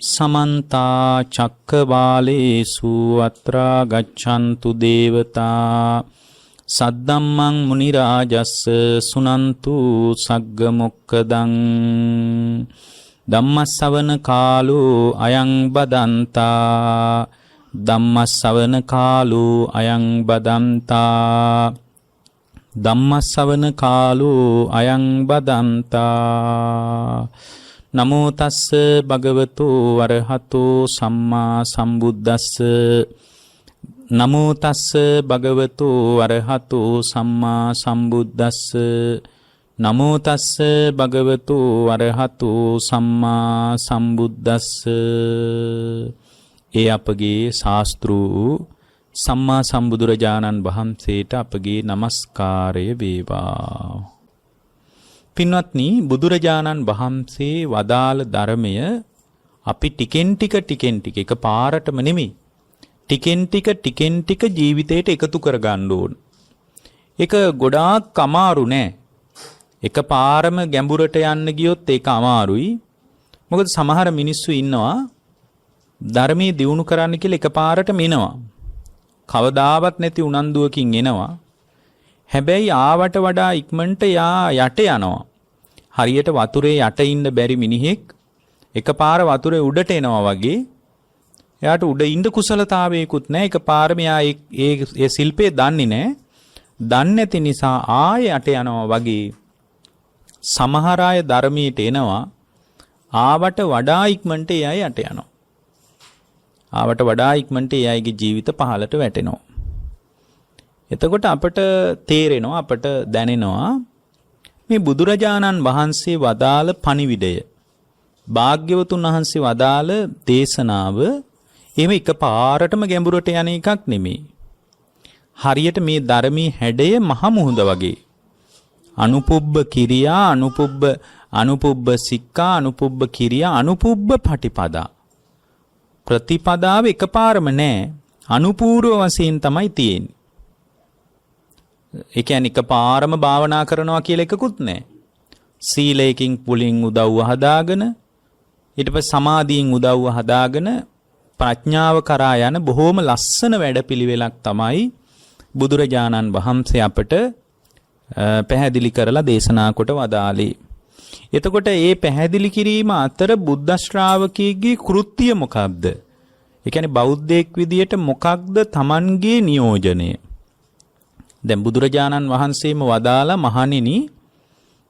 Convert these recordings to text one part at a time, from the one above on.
समन्ता चक्कवालेषु अत्रा गच्छन्तु देवता सद्दम्मं मुनिराजस्स सुनन्तु सग्गमुक्कदं ධම්මස්සවන කාලෝ අයං බදන්තා ධම්මස්සවන කාලෝ අයං බදන්තා ධම්මස්සවන කාලෝ අයං බදන්තා නමෝ තස්ස භගවතු වරහතෝ සම්මා සම්බුද්දස්ස නමෝ තස්ස භගවතු වරහතෝ සම්මා සම්බුද්දස්ස නමෝ තස්ස භගවතු වරහතු සම්මා සම්බුද්දස්ස. ඒ අපගේ ශාස්ත්‍රු සම්මා සම්බුදුරජාණන් වහන්සේට අපගේ නමස්කාරය වේවා. පින්වත්නි, බුදුරජාණන් වහන්සේ වදාළ ධර්මය අපි ටිකෙන් ටික එක පාරටම නෙමෙයි ටිකෙන් ටික ජීවිතයට එකතු කරගන්න ඕන. ඒක ගොඩාක් අමාරු නෑ. එක පාරම ගැඹුරට යන්න ගියොත් ඒක අමාරුයි. මොකද සමහර මිනිස්සු ඉන්නවා ධර්මයේ දියුණු කරන්න කියලා එක පාරටම එනවා. කවදාවත් නැති උනන්දුවකින් එනවා. හැබැයි ආවට වඩා ඉක්මනට යට යනවා. හරියට වතුරේ යට ඉන්න බැරි මිනිහෙක් එකපාර වතුරේ උඩට එනවා වගේ. එයාට උඩ ඉන්න කුසලතාවයකුත් නැහැ. එකපාරම එයා ඒ ශිල්පේ දන්නේ නැහැ. දන්නේ නැති නිසා ආයෙ යට යනවා වගේ. සමහර අය ධර්මයට එනවා ආවට වඩා ඉක්මනට ඒ අය යට යනවා. ආවට වඩා ඉක්මනට ඒ අයගේ ජීවිත පහළට වැටෙනවා. එතකොට අපට තේරෙනවා අපට දැනෙනවා මේ බුදුරජාණන් වහන්සේ වදාළ පණිවිඩය භාග්‍යවතුන් වහන්සේ වදාළ දේශනාව එහෙම එකපාරටම ගැඹුරට යන එකක් නෙමෙයි. හරියට මේ ධර්මයේ හැඩය මහ මුහුද වගේ. අනුපුබ්බ කිරියා අනුපුබ්බ සික්ඛා අනුපුබ්බ කිරියා අනුපුබ්බ පටිපදා. ප්‍රතිපදාව එකපාරම නෑ. අනුපූර්ව වශයෙන් තමයි තියෙන්නේ. ඒ කියන්නේ එකපාරම භාවනා කරනවා කියලා එකකුත් නෑ. සීලයෙන් පුලින් උදව්ව හදාගෙන ඊට පස්සේ සමාධියෙන් උදව්ව හදාගෙන ප්‍රඥාව කරා යන බොහොම ලස්සන වැඩපිළිවෙලක් තමයි බුදුරජාණන් වහන්සේ අපට පැහැදිලි කරලා දේශනා කොට වදාළේ. එතකොට මේ පැහැදිලි කිරීම අතර බුද්ධ ශ්‍රාවකීගේ කෘත්‍ය මොකක්ද? ඒ කියන්නේ බෞද්ධයෙක් විදියට මොකක්ද Tamanගේ නියෝජනය? දැන් බුදුරජාණන් වහන්සේම වදාලා මහණෙනි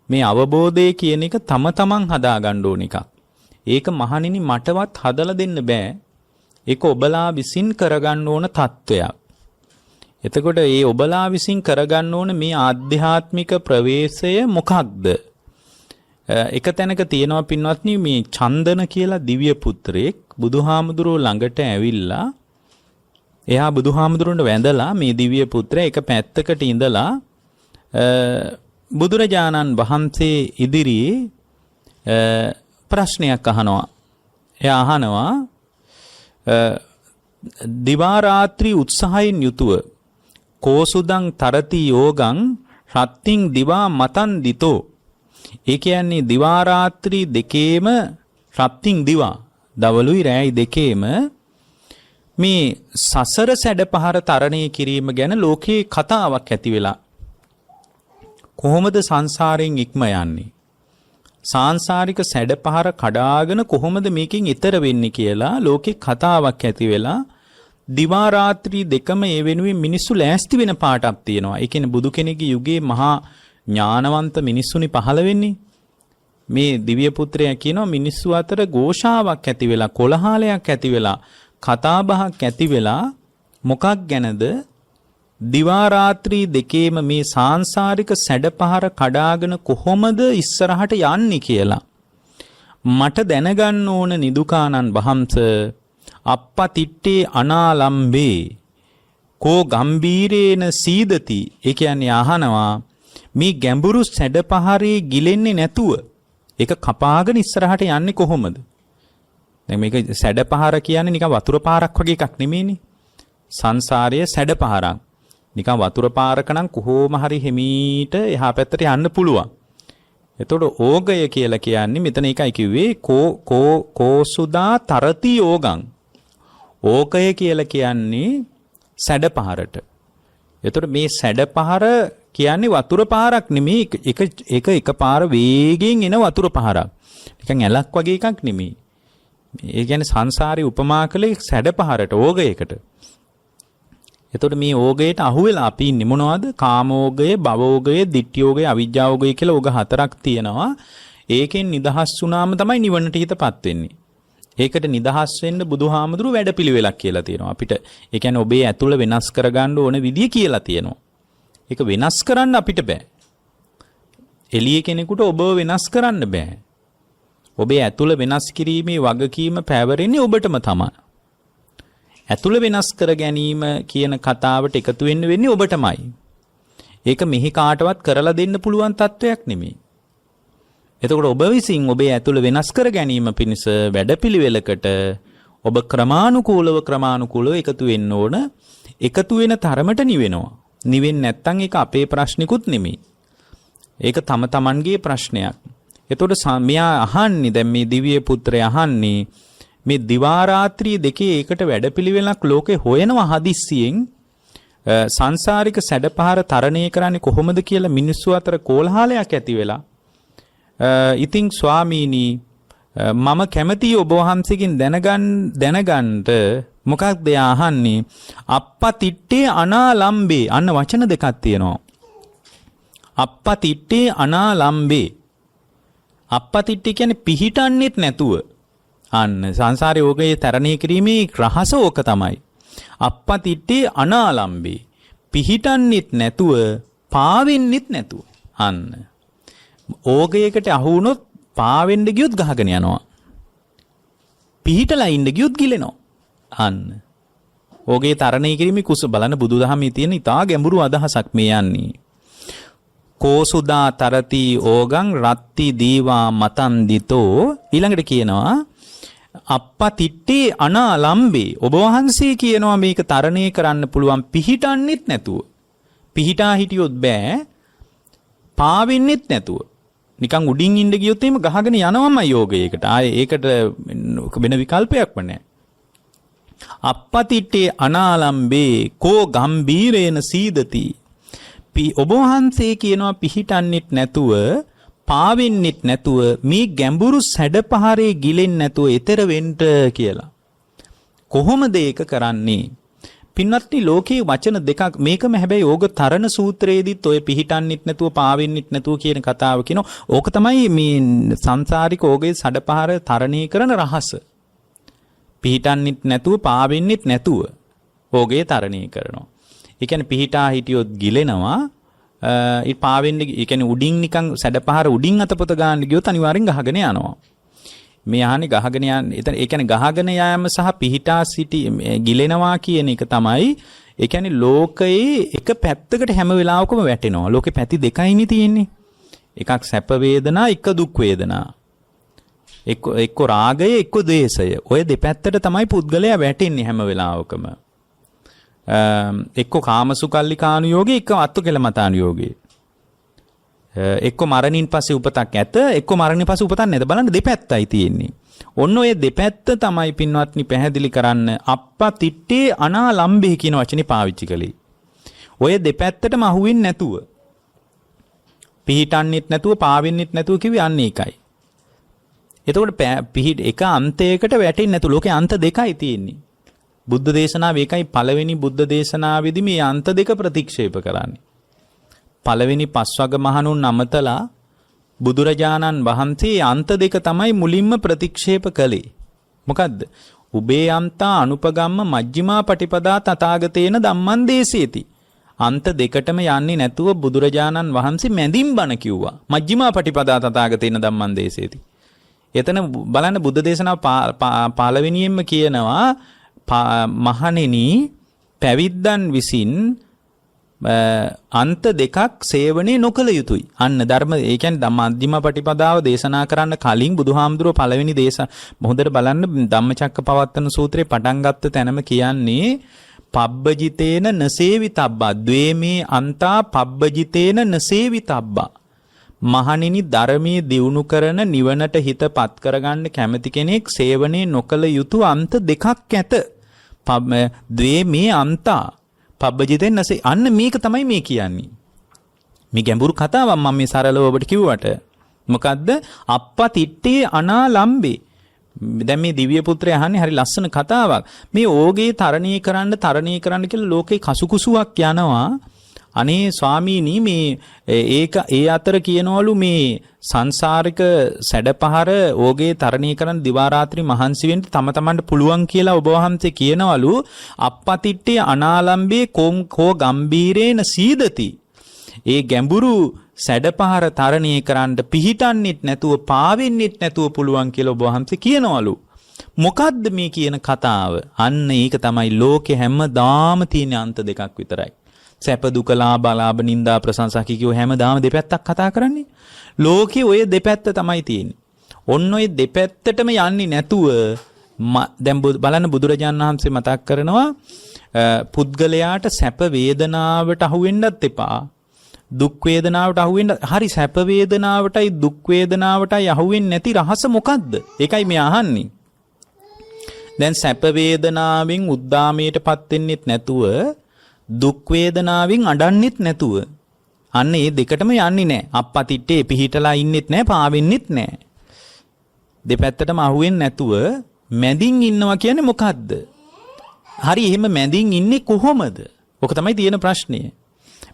මේ අවබෝධය කියන එක තමන් හදා ගන්න ඕන එකක්. ඒක මහණෙනි මටවත් හදලා දෙන්න බෑ. ඒක ඔබලා විසින් කරගන්න ඕන තත්වයක්. එතකොට මේ ඔබලා විසින් කරගන්න ඕන මේ ආධ්‍යාත්මික ප්‍රවේශය මොකක්ද? එක තැනක තියෙනවා පින්වත්නි මේ චන්දන කියලා දිව්‍ය පුත්‍රයෙක් බුදුහාමුදුරුව ළඟට ඇවිල්ලා එයා බුදුහාමුදුරුවන්ට වැඳලා මේ දිව්‍ය පුත්‍රයා එක පැත්තකට ඉඳලා බුදුරජාණන් වහන්සේ ඉදිරියේ ප්‍රශ්නයක් අහනවා. එයා අහනවා දිවා රාත්‍රී උත්සාහයෙන් යුතුව කෝසුදං තරති යෝගං රත්තිං දිවා මතන් දිතෝ. ඒ කියන්නේ දිවා රාත්‍රී දෙකේම රත්තිං දිවා දවලුයි රැයි දෙකේම මේ සසර සැඩපහර තරණය කිරීම ගැන ලෝකේ කතාවක් ඇති වෙලා කොහොමද සංසාරයෙන් ඉක්ම යන්නේ? සාංශාරික සැඩපහර කඩාගෙන කොහොමද මේකෙන් ඈතර වෙන්නේ කියලා ලෝකේ කතාවක් ඇති වෙලා දිවා රාත්‍රී දෙකම ඒ වෙනුවෙන් මිනිස්සු ලෑස්ති වෙන පාටක් තියෙනවා. ඒ කියන්නේ බුදු කෙනෙකුගේ යුගයේ මහා ඥානවන්ත මිනිස්සුනි පහළ වෙන්නේ. මේ දිව්‍ය පුත්‍රයා කියනවා මිනිස්සු අතර ഘോഷාවක් ඇති වෙලා කොලහලයක් ඇති වෙලා කතාබහක් ඇති වෙලා මොකක් ගැනද? දිවා රාත්‍රී දෙකේම මේ සාංශාරික සැඩපහර කඩාගෙන කොහොමද ඉස්සරහට යන්නේ කියලා. මට දැනගන්න ඕන නිදුකානන් වහන්සේ අප්පතිට්ටේ අනාලම්බේ කෝ ගම්බීරේන සීදති. ඒ කියන්නේ අහනවා මේ ගැඹුරු සැඩපහරේ ගිලෙන්නේ නැතුව ඒක කපාගෙන ඉස්සරහට යන්නේ කොහොමද? දැන් මේක සැඩපහර කියන්නේ නිකන් වතුර පාරක් වගේ එකක් නෙමෙයිනේ. සංසාරයේ සැඩපහරක්. නිකන් වතුර පාරක නම් කොහොම හරි හිමීට එහා පැත්තට යන්න පුළුවන්. එතකොට ඕගය කියලා කියන්නේ මෙතන එකයි කිව්වේ කෝසුදා තරති යෝගං. ඕගය කියලා කියන්නේ සැඩපහරට. එතකොට මේ සැඩපහර කියන්නේ වතුර පාරක් නෙමෙයි. එක පාර වේගෙන් එන වතුර පහරක්. නිකන් ඇලක් වගේ එකක් නෙමෙයි. ඒ කියන්නේ සංසාරේ උපමා කළේ සැඩපහරට ඕගයකට. එතකොට මේ ඕගයට අහුවෙලා අපි ඉන්නේ මොනවද? කාමෝගය, භවෝගය, ditthියෝගය, අවිජ්ජාෝගය කියලා ඕග හතරක් තියෙනවා. ඒකෙන් නිදහස් වුණාම තමයි නිවනට හිතපත් වෙන්නේ. ඒකට නිදහස් වෙන්න බුදුහාමුදුරු වැඩපිළිවෙලක් කියලා තියෙනවා. අපිට ඒ කියන්නේ ඔබේ ඇතුළ වෙනස් කරගන්න ඕන විදිය කියලා තියෙනවා. ඒක වෙනස් කරන්න අපිට බෑ. එළිය කෙනෙකුට ඔබව වෙනස් කරන්න බෑ. ඔබේ ඇතුළ වෙනස් කිරීමේ වගකීම පැවරෙන්නේ ඔබටම තමයි. ඇතුළ වෙනස් කර ගැනීම කියන කතාවට එකතු වෙන්න වෙන්නේ ඔබටමයි. ඒක මෙහි කාටවත් කරලා දෙන්න පුළුවන් තත්වයක් නෙමෙයි. එතකොට ඔබ විසින් ඔබේ ඇතුළ වෙනස් කර ගැනීම පිණිස වැඩපිළිවෙලකට ඔබ ක්‍රමානුකූලව එකතු වෙන්න ඕන. එකතු වෙන තරමට නිවෙනවා. නිවෙන්නේ නැත්නම් ඒක අපේ ප්‍රශ්නිකුත් නෙමෙයි. ඒක තම තමන්ගේ ප්‍රශ්නයක්. එතකොට මෙයා අහන්නේ දැන් මේ දිව්‍ය පුත්‍රය අහන්නේ මේ දිවා රාත්‍රී දෙකේ එකට වැඩපිළිවෙලක් ලෝකේ හොයනවා හදිස්සියෙන් සංසාරික සැඩපහර තරණය කරන්නේ කොහොමද කියලා මිනිස්සු අතර කෝලහලයක් ඇති වෙලා ඉතින් ස්වාමීනි මම කැමතියි ඔබ වහන්සේගෙන් දැනගන්න මොකක්ද අහන්නේ අප්පතිට්ඨේ අනාලම්බේ අන්න වචන දෙකක් තියෙනවා අප්පතිට්ඨේ අනාලම්බේ අප්පතිට්ඨේ කියන්නේ පිහිටන්නේත් නැතුව අන්න සංසාරේ ඕකේ තරණය කිරීමේ රහස ඕක තමයි. අප්පතිට්ඨේ අනාලම්බේ පිහිටන්නෙත් නැතුව පාවෙන්නෙත් නැතුව අන්න. ඕගයකට අහු වුණොත් පාවෙන්න ගියොත් ගහගෙන යනවා. පිහිටලා ඉන්න ගියොත් ගිලෙනවා. අන්න. ඕගේ තරණය කිරීමේ කුස බලන බුදුදහමේ තියෙන ඉතා ගැඹුරු අදහසක් මේ යන්නේ. කෝසුදා තරති ඕගං රත්ති දීවා මතන්දිතෝ ඊළඟට කියනවා අප්පතිට්ඨේ අනාලම්බේ ඔබ වහන්සේ කියනවා මේක තරණය කරන්න පුළුවන් පිහිටන්නෙත් නැතුව පිහිටා හිටියොත් බෑ පාවෙන්නෙත් නැතුව නිකන් උඩින් ඉන්න ගියොත් එහෙම ගහගෙන යනවමයි යෝගයකට ආයේ ඒකට වෙන විකල්පයක්ම නැහැ අප්පතිට්ඨේ අනාලම්බේ කෝ ගම්බීරේන සීදති ඔබ වහන්සේ කියනවා පිහිටන්නෙත් නැතුව පාවෙන්නෙත් නැතුව මේ ගැඹුරු සැඩපහරේ ගිලෙන්නේ නැතුව ඈතර වෙන්න කියලා. කොහොමද ඒක කරන්නේ? පින්වත්නි ලෝකේ වචන දෙකක් මේකම හැබැයි ඕක තරණ සූත්‍රයේදීත් ඔය පිහිටන්නෙත් නැතුව පාවෙන්නෙත් නැතුව කියන කතාව කියනවා. ඕක තමයි මේ සංසාරික ඕගේ සැඩපහර තරණය කරන රහස. පිහිටන්නෙත් නැතුව පාවෙන්නෙත් නැතුව ඕගේ තරණය කරනවා. ඒ කියන්නේ පිහිටා හිටියොත් ගිලෙනවා ඒ පාවෙන්න ඒ කියන්නේ උඩින් නිකන් සැඩපහර උඩින් අතපොත ගන්න ගියොත් අනිවාර්යෙන් ගහගෙන යනවා. මේ අහන්නේ ගහගෙන යන එතන ඒ කියන්නේ ගහගෙන යාම සහ පිහිටා සිටි ගිලෙනවා කියන එක තමයි ඒ කියන්නේ ලෝකයේ එක පැත්තකට හැම වෙලාවකම වැටෙනවා. ලෝකේ පැති දෙකයිනේ තියෙන්නේ. එකක් සැප වේදනා එක දුක් වේදනා. එක්ක රාගය එක්ක ද්වේෂය. ඔය දෙපැත්තට තමයි පුද්ගලයා වැටෙන්නේ හැම වෙලාවකම. එක්ක කාමසුකල්ලිකානු යෝගේ එක්ක අත්තු කෙලමතානු යෝගේ එක්ක මරණින් පස්සේ උපතක් ඇත එක්ක මරණින් පස්සේ උපතක් නැත බලන්න දෙපැත්තයි තියෙන්නේ ඔන්න ඔය දෙපැත්ත තමයි පින්වත්නි පැහැදිලි කරන්න අප්පතිට්ඨේ අනාලම්බේ කියන වචනේ පාවිච්චි කළේ ඔය දෙපැත්තටම අහුවෙන්නේ නැතුව පිහිටන්නෙත් නැතුව පාවෙන්නෙත් නැතුව කිව්වේ අන්න ඒකයි එතකොට පිහිට එක අන්තයකට වැටෙන්නේ නැතුව ලෝකේ අන්ත දෙකයි තියෙන්නේ බුද්ධ දේශනාව ඒකයි පළවෙනි බුද්ධ දේශනාවේදී මේ අන්ත දෙක ප්‍රතික්ෂේප කරන්නේ. පළවෙනි පස්වග මහණුන් අමතලා බුදුරජාණන් වහන්සේ අන්ත දෙක තමයි මුලින්ම ප්‍රතික්ෂේප කළේ. මොකද්ද? උබේ අන්තා අනුපගම්ම මජ්ක්‍ධිමා පටිපදා තථාගතේන ධම්මං දේසේති. අන්ත දෙකටම යන්නේ නැතුව බුදුරජාණන් වහන්සේ මැදින් බණ කිව්වා. මජ්ක්‍ධිමා පටිපදා තථාගතේන ධම්මං දේසේති. එතන බලන්න බුද්ධ දේශනාව පළවෙනියෙන්ම කියනවා මහණෙනි පැවිද්දන් විසින් අන්ත දෙකක් සේවනයේ නොකළ යුතුයි. අන්න ධර්ම ඒ කියන්නේ මධ්‍යම පටිපදාව දේශනා කරන්න කලින් බුදුහාමුදුරුවෝ පළවෙනි හොඳට බලන්න ධම්මචක්කපවත්තන සූත්‍රේ පටන් ගත්ත තැනම කියන්නේ පබ්බජිතේන නසේවිතබ්බා ද්වේමේ අන්තා පබ්බජිතේන නසේවිතබ්බා මහණෙනි ධර්මයේ දියුණු කරන නිවනට හිතපත් කරගන්න කැමති කෙනෙක් සේවනයේ නොකල යුතු අන්ත දෙකක් ඇත. ද්වේ මේ අන්තා පබ්බජිතෙන් නැසේ. අන්න මේක තමයි මේ කියන්නේ. මේ ගැඹුරු කතාවක් මම මේ සරලව ඔබට කිව්වට. මොකද්ද? අප්පතිට්ඨේ අනාලම්බේ. දැන් මේ දිව්‍ය පුත්‍රය අහන්නේ හරි ලස්සන කතාවක්. මේ ඕගේ තරණී කරන්න කියලා ලෝකේ කසුකුසුවක් යනවා. අනේ ස්වාමීනි මේ ඒක ඒ අතර කියනවලු මේ සංසාරික සැඩපහර ඕගේ තරණී කරන් දිවා රාත්‍රී මහන්සි වෙන්න තම තමන්ට පුළුවන් කියලා ඔබ වහන්සේ කියනවලු. අප්පතිට්ඨේ අනාලම්බේ කෝ ගම්බීරේන සීදති. ඒ ගැඹුරු සැඩපහර තරණී කරන්න පිහිටන්නෙත් නැතුව පාවෙන්නෙත් නැතුව පුළුවන් කියලා ඔබ වහන්සේ කියනවලු. මොකද්ද මේ කියන කතාව? අන්න ඒක තමයි ලෝකේ හැමදාම තියෙන අන්ත දෙකක් විතරයි. සැප දුක ලාභ අලාභ නිന്ദා ප්‍රශංසා කියෝ හැමදාම දෙපැත්තක් කතා කරන්නේ. ලෝකේ ඔය දෙපැත්ත තමයි තියෙන්නේ. ඔන්න ඔය දෙපැත්තටම යන්නේ නැතුව දැන් බලන්න බුදුරජාණන් වහන්සේ මතක් කරනවා පුද්ගලයාට සැප වේදනාවට අහු වෙන්නත් එපා. දුක් වේදනාවට අහු වෙන්න හරි සැප වේදනාවටයි දුක් වේදනාවටයි අහු වෙන්නේ නැති රහස මොකද්ද? ඒකයි මේ අහන්නේ. දැන් සැප වේදනාවෙන් උද්දාමයටපත් වෙන්නෙත් නැතුව දුක් වේදනාවෙන් අඩන්නෙත් නැතුව අන්න ඒ දෙකටම යන්නේ නැහැ. අප්පතිට්ඨේ පිහිටලා ඉන්නෙත් නැහැ, පාවෙන්නෙත් නැහැ. දෙපැත්තටම අහුවෙන්නේ නැතුව මැදින් ඉන්නවා කියන්නේ මොකද්ද? හරි එහෙම මැදින් ඉන්නේ කොහොමද? ඔක තමයි තියෙන ප්‍රශ්නය.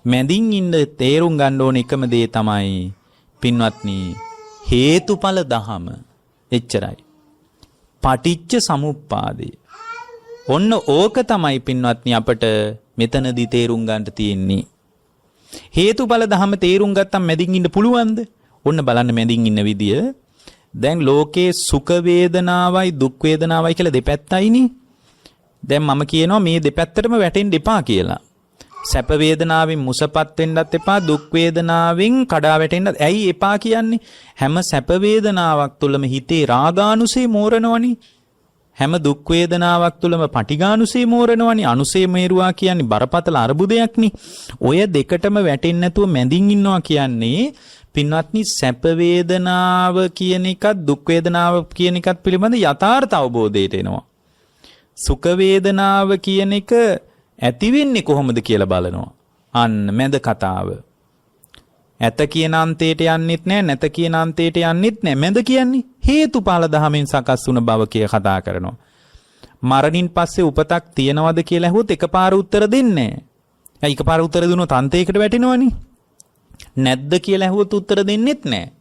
මැදින් ඉන්න තේරුම් ගන්න ඕන එකම දේ තමයි පින්වත්නි හේතුඵල දහම. එච්චරයි. පටිච්ච සමුප්පාදේ. ඔන්න ඕක තමයි පින්වත්නි අපට මෙතනදී තේරුම් ගන්නට තියෙන්නේ. හේතුඵල ධම තේරුම් ගත්තම මැදින් ඉන්න පුළුවන්ද? ඔන්න බලන්න මැදින් ඉන්න විදිය. දැන් ලෝකේ සුඛ වේදනාවයි දුක් වේදනාවයි කියලා දෙපැත්තයිනේ. දැන් මම කියනවා මේ දෙපැත්තටම වැටෙන්න එපා කියලා. සැප වේදනාවෙන් මුසපත් වෙන්නත් එපා, දුක් වේදනාවෙන් කඩා වැටෙන්නත්. ඇයි එපා කියන්නේ? හැම සැප වේදනාවක් තුළම හිතේ රාගානුසේ මෝරනවනේ. හැම දුක් වේදනාවක් තුළම පටිඝානුසේ මෝරනවනේ. අනුසේ මේරුවා කියන්නේ බරපතල අරුබුදයක්නේ. ඔය දෙකටම වැටෙන්නේ නැතුව මැදින් ඉන්නවා කියන්නේ පින්වත්නි සැප වේදනාව කියන එකත් දුක් වේදනාව කියන එකත් පිළිබඳ යථාර්ථ අවබෝධයට එනවා. සුඛ වේදනාව කියන එක ඇති වෙන්නේ කොහොමද කියලා බලනවා. අන්න මැද කතාව. ඇත කියන අන්තයට යන්නෙත් නැහැ, නැත කියන අන්තයට යන්නෙත් නැහැ. මැද කියන්නේ හේතුඵල ධමයෙන් සකස් වුණ බව කිය කතා කරනවා. මරණින් පස්සේ උපතක් තියනවද කියලා ඇහුවොත් එකපාර උත්තර දෙන්නේ නැහැ. එකපාර උත්තර දුන්නොත් අන්තයකට වැටෙනවනේ. නැද්ද කියලා ඇහුවොත් උත්තර දෙන්නෙත් නැහැ.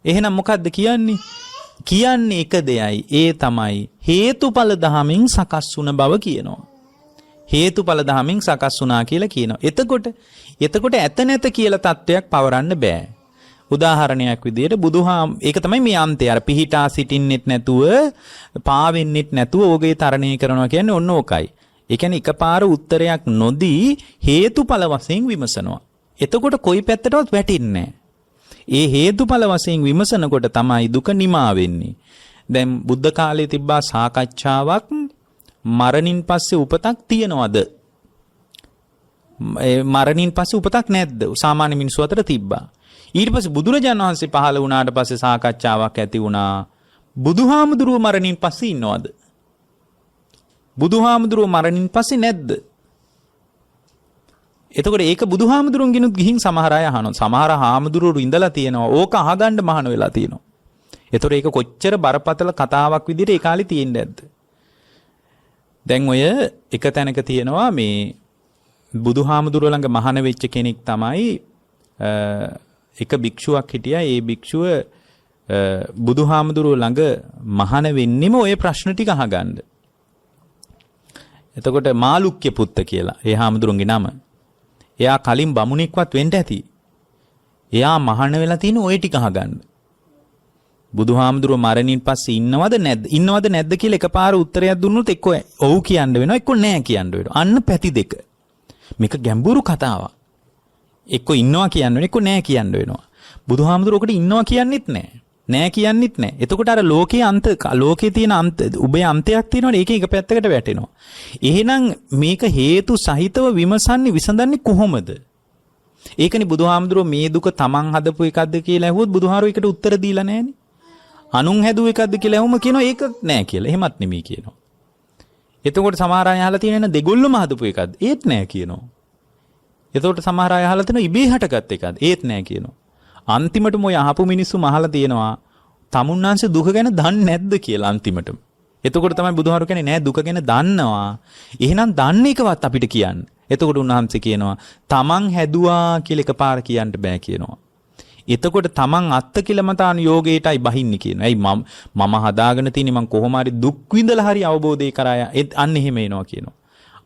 එහෙනම් මොකද්ද කියන්නේ? කියන්නේ එක දෙයයි. ඒ තමයි හේතුඵල ධමයෙන් සකස් වුණ බව කියනවා. හේතුඵල ධමයෙන් සකස් වුණා කියලා කියනවා. එතකොට ඇත නැත කියලා තත්වයක් පවරන්න බෑ. උදාහරණයක් විදියට ඒක තමයි මේ අන්තය. අර පිහිටා සිටින්නෙත් නැතුව, පාවෙන්නෙත් නැතුව ඕගේ තරණය කරනවා කියන්නේ ඔන්න ඕකයි. ඒ කියන්නේ එකපාර උත්තරයක් නොදී හේතුඵල වශයෙන් විමසනවා. එතකොට කොයි පැත්තටවත් වැටෙන්නේ නැහැ. ඒ හේතුඵල වශයෙන් විමසනකොට තමයි දුක නිමා වෙන්නේ. දැන් බුද්ධ කාලයේ තිබ්බා සාකච්ඡාවක් මරණින් පස්සේ උපතක් තියනවද? මරණින් පස්සේ උපතක් නැද්ද? සාමාන්‍ය මිනිස්සු අතර තිබ්බා. ඊට පස්සේ බුදුරජාණන් වහන්සේ පහළ වුණාට පස්සේ සාකච්ඡාවක් ඇති වුණා. බුදුහාමුදුරුවෝ මරණින් පස්සේ ඉන්නවද? බුදුහාමුදුරුවෝ මරණින් පස්සේ නැද්ද? එතකොට ඒක බුදුහාමුදුරුවන්ගෙනුත් ගිහින් සමහර අය අහනවා. සමහර හාමුදුරුවෝ ඉඳලා තියෙනවා. ඕක අහගන්න මහාන වෙලා තියෙනවා. එතකොට ඒක කොච්චර බරපතල කතාවක් විදිහට ඒ කාලේ තියෙන්නේ නැද්ද? දැන් ඔය එක තැනක තියෙනවා මේ බුදුහාමුදුරුවෝ ළඟ මහාන වෙච්ච කෙනෙක් තමයි එක භික්ෂුවක් හිටියා. ඒ භික්ෂුව බුදුහාමුදුරුවෝ ළඟ මහාන වෙන්නෙම ඔය ප්‍රශ්න ටික අහගන්න. එතකොට මාළුක්‍ය පුත්ත කියලා ඒ හාමුදුරුවන්ගේ නම. එයා කලින් බමුණෙක්වත් වෙන්න ඇති. එයා මහාන වෙලා තියෙන ඔය ටික අහගන්න. බුදුහාමුදුරුවෝ මරණින් පස්සේ ඉන්නවද නැද්ද කියලා එකපාර උත්තරයක් දුන්නොත් එක්ක ඔව් කියන්න වෙනවා, එක්ක නෑ කියන්න වෙනවා. අන්න පැති දෙක. මේක ගැඹුරු කතාවක්. එක්ක ඉන්නවා කියන්න වෙනවා, එක්ක නෑ කියන්න වෙනවා. බුදුහාමුදුරුවෝකට ඉන්නවා කියන්නෙත් නෑ කියන්නෙත් නෑ. එතකොට අර ලෝකේ තියෙන උභය අන්තයක් තියෙනවනේ, ඒක එක පැත්තකට වැටෙනවා. එහෙනම් මේක හේතු සහිතව විසඳන්නේ කොහොමද? ඒකනේ බුදුහාමුදුරුවෝ මේ දුක තමන් හදපු එකක්ද කියලා ඇහුවොත් බුදුහාරෝ ඒකට උත්තර දීලා නැහනේ. අනුන් හැදුව එකක්ද කියලා ඇහුවම කියනවා ඒක නෑ කියලා. එහෙමත් නෙමෙයි කියනවා. එතකොට සමහර අය අහලා තියෙන දෙගොල්ලම හදපු එකක්ද? ඒත් නෑ කියනවා. එතකොට සමහර අය අහලා තියෙනවා ඉබේ හටගත් එකක්ද? ඒත් නෑ කියනවා. අන්තිමටම ඔය අහපු මිනිස්සු අහලා තියෙනවා තමුන්නාංශ දුක ගැන දන්නේ නැද්ද කියලා අන්තිමටම. එතකොට තමයි බුදුහාරු කියන්නේ නෑ දුක ගැන දන්නවා. එහෙනම් දන්න එකවත් අපිට කියන්න. එතකොට උන්වහන්සේ කියනවා තමන් හැදුවා කියලා එකපාර කියන්න බෑ කියනවා. එතකොට තමන් අත්තිකිලමතාන යෝගයටයි බහින්නේ කියනවා. ඇයි මම හදාගෙන තියෙන්නේ මං කොහොම හරි දුක් විඳලා හරි අවබෝධය කරා අන්න එහෙම එනවා කියනවා.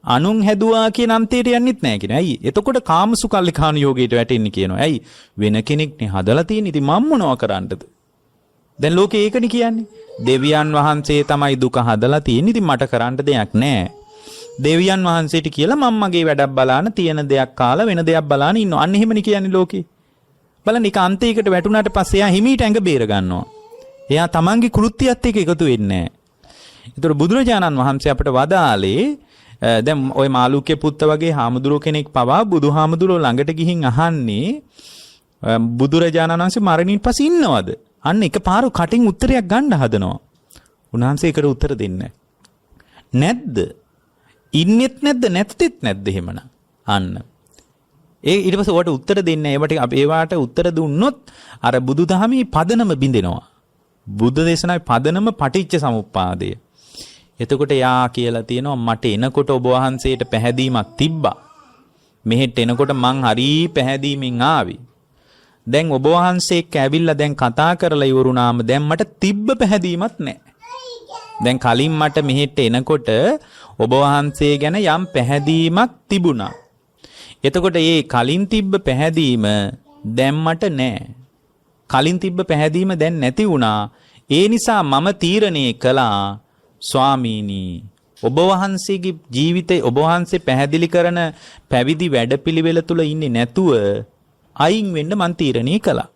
අනුන් හැදුවා කියන අන්තයට යන්නෙත් නෑ කියනවා. ඇයි? එතකොට කාමසුකල්ලිකාන යෝගයට වැටෙන්නේ කියනවා. ඇයි? වෙන කෙනෙක්නේ හදලා තියෙන්නේ. ඉතින් මම මොනවා කරන්නද? දැන් ලෝකේ ඒකනේ කියන්නේ. දෙවියන් වහන්සේ තමයි දුක හදලා තියෙන්නේ. ඉතින් මට කරන්න දෙයක් නෑ. දෙවියන් වහන්සේට කියලා මම මගේ වැඩක් බලාන තියෙන දෙයක් කාලා වෙන දෙයක් බලාන ඉන්නවා. අන්න එහෙමනේ කියන්නේ ලෝකේ. බලන්න එක අන්තයකට වැටුණාට පස්සේ එයා හිමීට ඇඟ බේර ගන්නවා. එයා තමන්ගේ කෘත්‍යයත් එක්ක එකතු වෙන්නේ නැහැ. ඒතර බුදුරජාණන් වහන්සේ අපිට වදාළේ දැන් ওই මාළුක්‍ය පුත්ත වගේ හාමුදුරුව කෙනෙක් පවා බුදුහාමුදුරුව ළඟට ගිහින් අහන්නේ බුදුරජාණන් වහන්සේ මරණින් පස්සේ ඉන්නවද? අන්න එකපාර කටින් උත්තරයක් ගන්න හදනවා. උන්වහන්සේ ඒකට උත්තර දෙන්නේ නැද්ද? ඉන්නෙත් නැද්ද නැත්තේත් නැද්ද එහෙමනම්? අන්න ඊට පස්සේ ඔයාට උත්තර දෙන්නේ ඒවට ඒවට උත්තර දුන්නොත් අර බුදුදහමේ පදනම බින්දෙනවා. බුද්ධ දේශනාවේ පදනම පටිච්ච සමුප්පාදය. එතකොට යා කියලා තියෙනවා මට එනකොට ඔබ වහන්සේට පැහැදීමක් තිබ්බා. මෙහෙට එනකොට මං හරි පැහැදීමෙන් ආවි. දැන් ඔබ වහන්සේක් ඇවිල්ලා දැන් කතා කරලා ඉවරුනාම දැන් මට තිබ්බ පැහැදීමක් නැහැ. දැන් කලින් මට මෙහෙට එනකොට ඔබ වහන්සේ ගැන යම් පැහැදීමක් තිබුණා. එතකොට මේ කලින් තිබ්බ පැහැදීම දැන් මට නැහැ. කලින් තිබ්බ පැහැදීම දැන් නැති වුණා. ඒ නිසා මම තීරණය කළා ස්වාමීනි ඔබ වහන්සේගේ ජීවිතේ ඔබ වහන්සේ පැහැදිලි කරන පැවිදි වැඩපිළිවෙල තුල ඉන්නේ නැතුව අයින් වෙන්න මං තීරණය කළා.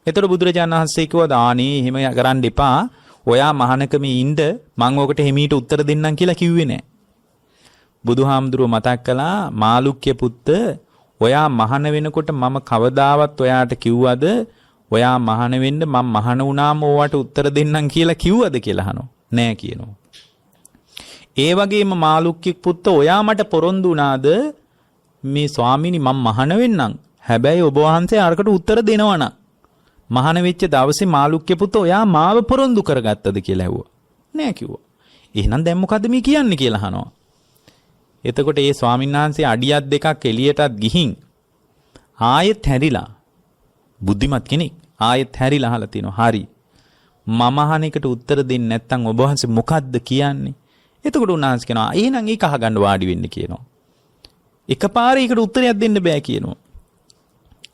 එතකොට බුදුරජාණන් වහන්සේ කිව්වා "ආනේ එහෙම කරන්න එපා. ඔයා මහානකමේ ඉන්න මං ඔකට හිමීට උත්තර දෙන්නම්" කියලා කිව්වේ නැහැ. බුදුහාමුදුරුව මතක් කළා මාළුක්‍ය පුත්ත ඔයා මහාන වෙනකොට මම කවදාවත් ඔයාට කිව්වද ඔයා මහාන වෙන්න මම මහාන වුණාම ඔයාට උත්තර දෙන්නම් කියලා කිව්වද කියලා අහනවා. නෑ කියනවා. ඒ වගේම මාළුක්‍ය පුත්ත ඔයා මට පොරොන්දු වුණාද මේ ස්වාමීනි මම මහාන වෙන්නම්. හැබැයි ඔබ වහන්සේ අරකට උත්තර දෙනවනම් මහාන වෙච්ච දවසේ මාළුක්‍ය පුත්ත ඔයා මාව පොරොන්දු කරගත්තද කියලා ඇහුවා. නෑ කිව්වා. එහෙනම් දැන් මොකද්ද මේ කියන්නේ කියලා අහනවා. එතකොට ඒ ස්වාමීන් වහන්සේ අඩියක් දෙකක් එළියටත් ගිහින් ආයෙත් හැරිලා බුද්ධිමත් කෙනෙක් ආයෙත් හැරිලා අහලා තිනවා හරි මම අහන එකට උත්තර දෙන්නේ නැත්නම් ඔබ වහන්සේ මොකද්ද කියන්නේ? එතකොට උන්වහන්සේ කියනවා එහෙනම් ඒක අහගන්න වාඩි වෙන්න කියනවා. එකපාරේ ඒකට උත්තරයක් දෙන්න බෑ කියනවා.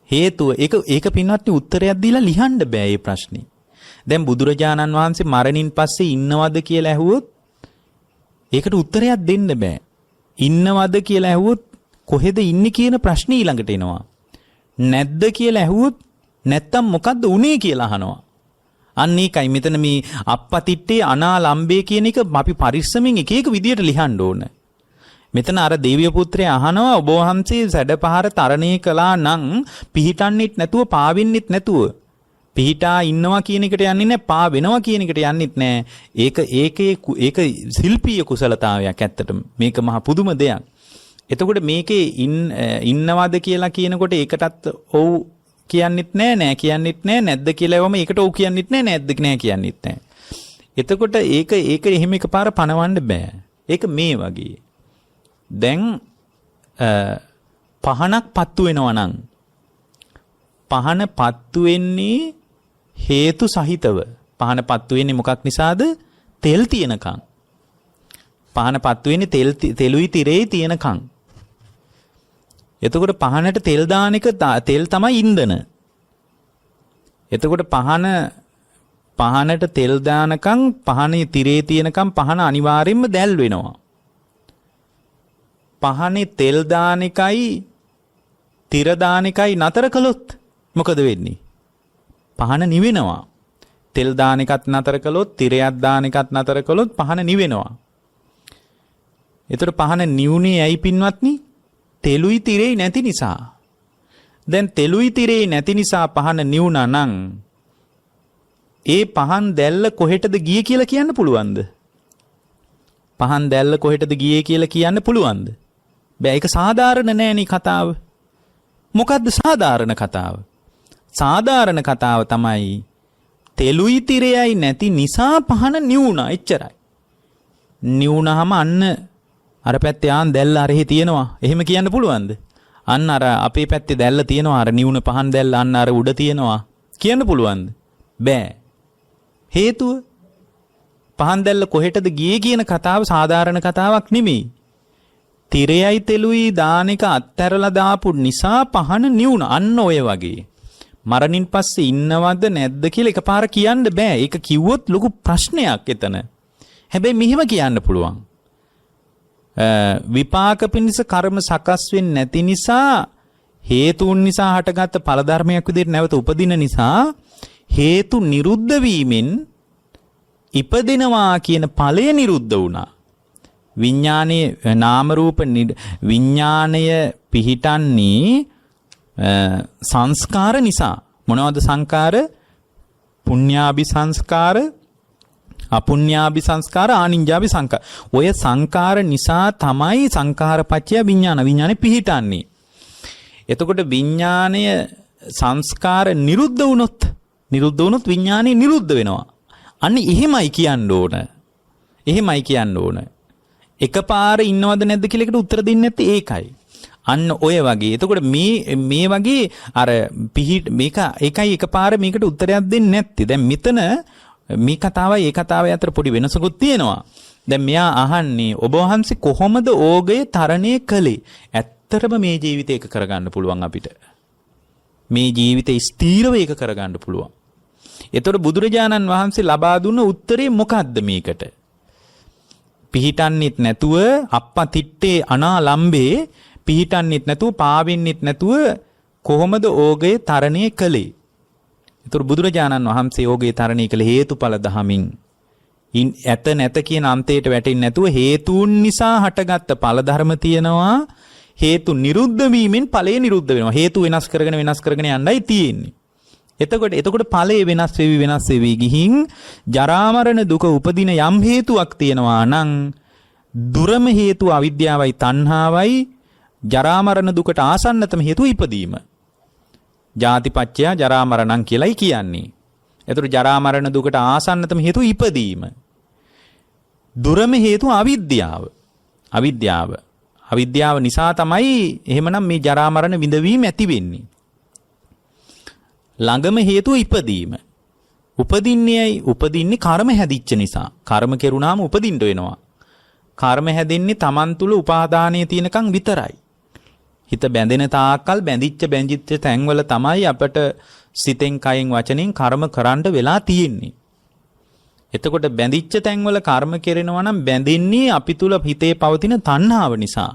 හේතුව ඒක පින්වත්නි උත්තරයක් දීලා ලියන්න බෑ මේ ප්‍රශ්නේ. දැන් බුදුරජාණන් වහන්සේ මරණින් පස්සේ ඉන්නවද කියලා ඇහුවොත් ඒකට උත්තරයක් දෙන්න බෑ. ඉන්නවද කියලා ඇහුවොත් කොහෙද ඉන්නේ කියන ප්‍රශ්නේ ඊළඟට එනවා. නැද්ද කියලා ඇහුවොත් නැත්තම් මොකද්ද උනේ කියලා අහනවා. අන්න ඒකයි මෙතන මේ අපපතිට්ඨේ අනාලම්බේ කියන එක අපි පරිස්සමෙන් එක එක විදියට ලියන්න ඕන. මෙතන අර දේවිය පුත්‍රයා අහනවා ඔබ වහන්සේ සැඩපහර තරණය කළා නම් පිහිටන්නෙත් නැතුව පාවෙන්නෙත් නැතුව පිහිටා ඉන්නවා කියන එකට යන්නේ නැහැ පා වෙනවා කියන එකට යන්නෙත් නැහැ. ඒක ශිල්පීය කුසලතාවයක් ඇත්තටම. මේක මහ පුදුම දෙයක්. එතකොට මේකේ ඉන්නවද කියලා කියනකොට ඒකටත් ඔව් කියන්නෙත් නෑ කියන්නෙත් නැද්ද කියලා එවම ඒකට ඔව් කියන්නෙත් නැද්ද නෑ කියන්නෙත් නෑ. එතකොට ඒක එහෙම එකපාර පනවන්න බෑ. ඒක මේ වගේ. දැන් පහනක් පත්තු වෙනවා නම් පහන පත්තු වෙන්නේ හේතු සහිතව. පහන පත්තු වෙන්නේ මොකක් නිසාද? තෙල් තියෙනකන්. පහන පත්තු වෙන්නේ තෙලුයි තිරේ තියෙනකන්. එතකොට පහනට තෙල් දාන එක තෙල් තමයි ඉන්ධන. එතකොට පහනට තෙල් දානකම් පහනේ තිරේ තියෙනකම් පහන අනිවාර්යයෙන්ම දැල් වෙනවා. පහනේ තෙල් දාන එකයි තිර දාන එකයි නතර කළොත් මොකද වෙන්නේ? පහන නිවෙනවා. තෙල් දාන එකත් නතර කළොත් තිරයක් දාන එකත් නතර කළොත් පහන නිවෙනවා. ඒතර පහන නිවුනේ ඇයි පින්වත්නි? තෙලුයි තිරෙයි නැති නිසා. දැන් තෙලුයි තිරේ නැති නිසා පහන නිවුණා නම් ඒ පහන් දැල්ල කොහෙටද ගියේ කියලා කියන්න පුළුවන්ද? පහන් දැල්ල කොහෙටද ගියේ කියලා කියන්න පුළුවන්ද? බෑ. ඒක සාධාරණ නෑනේ කතාව. මොකද්ද සාධාරණ කතාව? සාධාරණ කතාව තමයි තෙලුයි තිරයයි නැති නිසා පහන නිවුණා. එච්චරයි. නිවුණාම අන්න අර පැත්තේ ආන් දැල්ල අරෙහි තියෙනවා. එහෙම කියන්න පුළුවන්ද? අන්න අර අපේ පැත්තේ දැල්ල තියෙනවා. අර නිවුණ පහන් දැල්ල අන්න අර උඩ තියෙනවා. කියන්න පුළුවන්ද? බෑ. හේතුව පහන් දැල්ල කොහෙටද ගියේ කියන කතාව සාධාරණ කතාවක් නෙමෙයි. තිරයයි තෙලුයි දාන එක අත්හැරලා දාපු නිසා පහන නිවුණ. අන්න ඔය වගේ. මරණින් පස්සේ ඉන්නවද නැද්ද කියලා එකපාර කියන්න බෑ. ඒක කිව්වොත් ලොකු ප්‍රශ්නයක් එතන. හැබැයි මෙහෙම කියන්න පුළුවන්. විපාක පිණිස කර්ම සකස් වෙන්නේ නැති නිසා හේතුන් නිසා හටගත්ත ඵල ධර්මයක් විදිහට නැවත උපදින නිසා හේතු නිරුද්ධ වීමෙන් ඉපදිනවා කියන ඵලය නිරුද්ධ වුණා. විඥානයේ නාම රූප විඥාණය පිහිටන්නේ සංස්කාර නිසා. මොනවද සංස්කාර? පුඤ්ඤාභි සංස්කාර, අපුඤ්ඤාභි සංස්කාර, ආනිඤ්ඤාභි සංස්කාර. ඔය සංස්කාර නිසා තමයි සංස්කාරපච්චය විඥාන. විඥානේ පිහිටන්නේ. එතකොට විඥාණය සංස්කාර නිරුද්ධ වුණොත් විඥානේ නිරුද්ධ වෙනවා. අන්න එහෙමයි කියන්න ඕන. එහෙමයි කියන්න ඕන. එකපාර ඉන්නවද නැද්ද කියලා එකට උත්තර දෙන්නේ නැත්තේ ඒකයි. අන්න ඔය වගේ. එතකොට මේ වගේ අර මේක ඒකයි එකපාර මේකට උත්තරයක් දෙන්නේ නැත්තේ. දැන් මෙතන මේ කතාවයි ඒ කතාවයි අතර පොඩි වෙනසකුත් තියෙනවා. දැන් මෙයා අහන්නේ ඔබ වහන්සේ කොහොමද ඕගය තරණය කළේ? ඇත්තටම මේ ජීවිතේ එක කරගන්න පුළුවන් අපිට. මේ ජීවිතේ ස්ථීරව එක කරගන්න පුළුවන්. එතකොට බුදුරජාණන් වහන්සේ ලබා දුන්න උත්තරේ මොකද්ද මේකට? පිහිටන්නෙත් නැතුව අප්පතිට්ටේ අනාලම්බේ පිහිටන්නෙත් නැතුව පාවෙන්නෙත් නැතුව කොහොමද ඕගය තරණය කළේ? එතකොට බුදුරජාණන් වහන්සේ ඕගය තරණය කළ හේතුඵල දහමින් ඇත නැත කියන අන්තයට වැටෙන්නේ නැතුව හේතුන් නිසා හටගත්ත ඵල ධර්ම තියෙනවා. හේතු නිරුද්ධ වීමෙන් ඵලය නිරුද්ධ වෙනවා. හේතු වෙනස් කරගෙන යන්නයි තියෙන්නේ. එතකොට ඵලය වෙනස් වෙවි ගිහින් ජරා මරණ දුක උපදින යම් හේතුවක් තියෙනවා නම් දුරම හේතුව අවිද්‍යාවයි තණ්හාවයි. ජරා මරණ දුකට ආසන්නතම හේතුව ඉපදීම. ජාතිපච්චය ජරා මරණං කියලායි කියන්නේ. එතකොට ජරා මරණ දුකට ආසන්නතම හේතුව ඉපදීම. දුරම හේතුව අවිද්‍යාව නිසා තමයි එහෙමනම් මේ ජරා මරණ විඳවීම ඇති වෙන්නේ. ළඟම හේතුව ඉපදීම. උපදින්නේ කර්ම හැදිච්ච නිසා. කර්ම කෙරුණාම උපදින්න වෙනවා. කර්ම හැදෙන්නේ Taman තුල උපාදානයේ තියෙනකන් විතරයි. හිත බැඳෙන තාක්කල් බැඳිච්ච තැන්වල තමයි අපට සිතෙන් කයෙන් වචනෙන් කර්ම කරන්න වෙලා තියෙන්නේ. එතකොට බැඳිච්ච තැන්වල කර්ම කෙරෙනවා නම් බැඳින්නේ අපි තුල හිතේ පවතින තණ්හාව නිසා.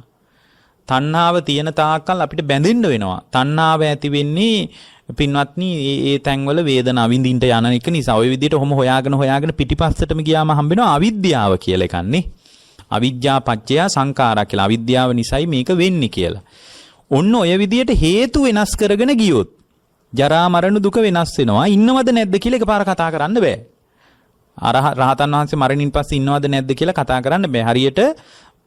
තණ්හාව තියෙන තාක්කල් අපිට බැඳෙන්න වෙනවා. තණ්හාව ඇති වෙන්නේ පින්වත්නි ඒ තැන්වල වේදනාව විඳින්න යන එක නිසා. ওই විදිහට ඔහොම හොයාගෙන පිටිපස්සටම ගියාම හම්බෙනවා අවිද්‍යාව කියලා එකන්නේ. අවිද්‍යා පත්‍ය සංඛාරා කියලා. අවිද්‍යාව නිසායි මේක වෙන්නේ කියලා. ඔන්න ඔය විදිහට හේතු වෙනස් කරගෙන ගියොත් ජරා මරණ දුක වෙනස් වෙනවා. ඉන්නවද නැද්ද කියලා එකපාර කතා කරන්න බෑ. රහතන් වහන්සේ මරණින් පස්සේ ඉන්නවද නැද්ද කියලා කතා කරන්න බෑ. හරියට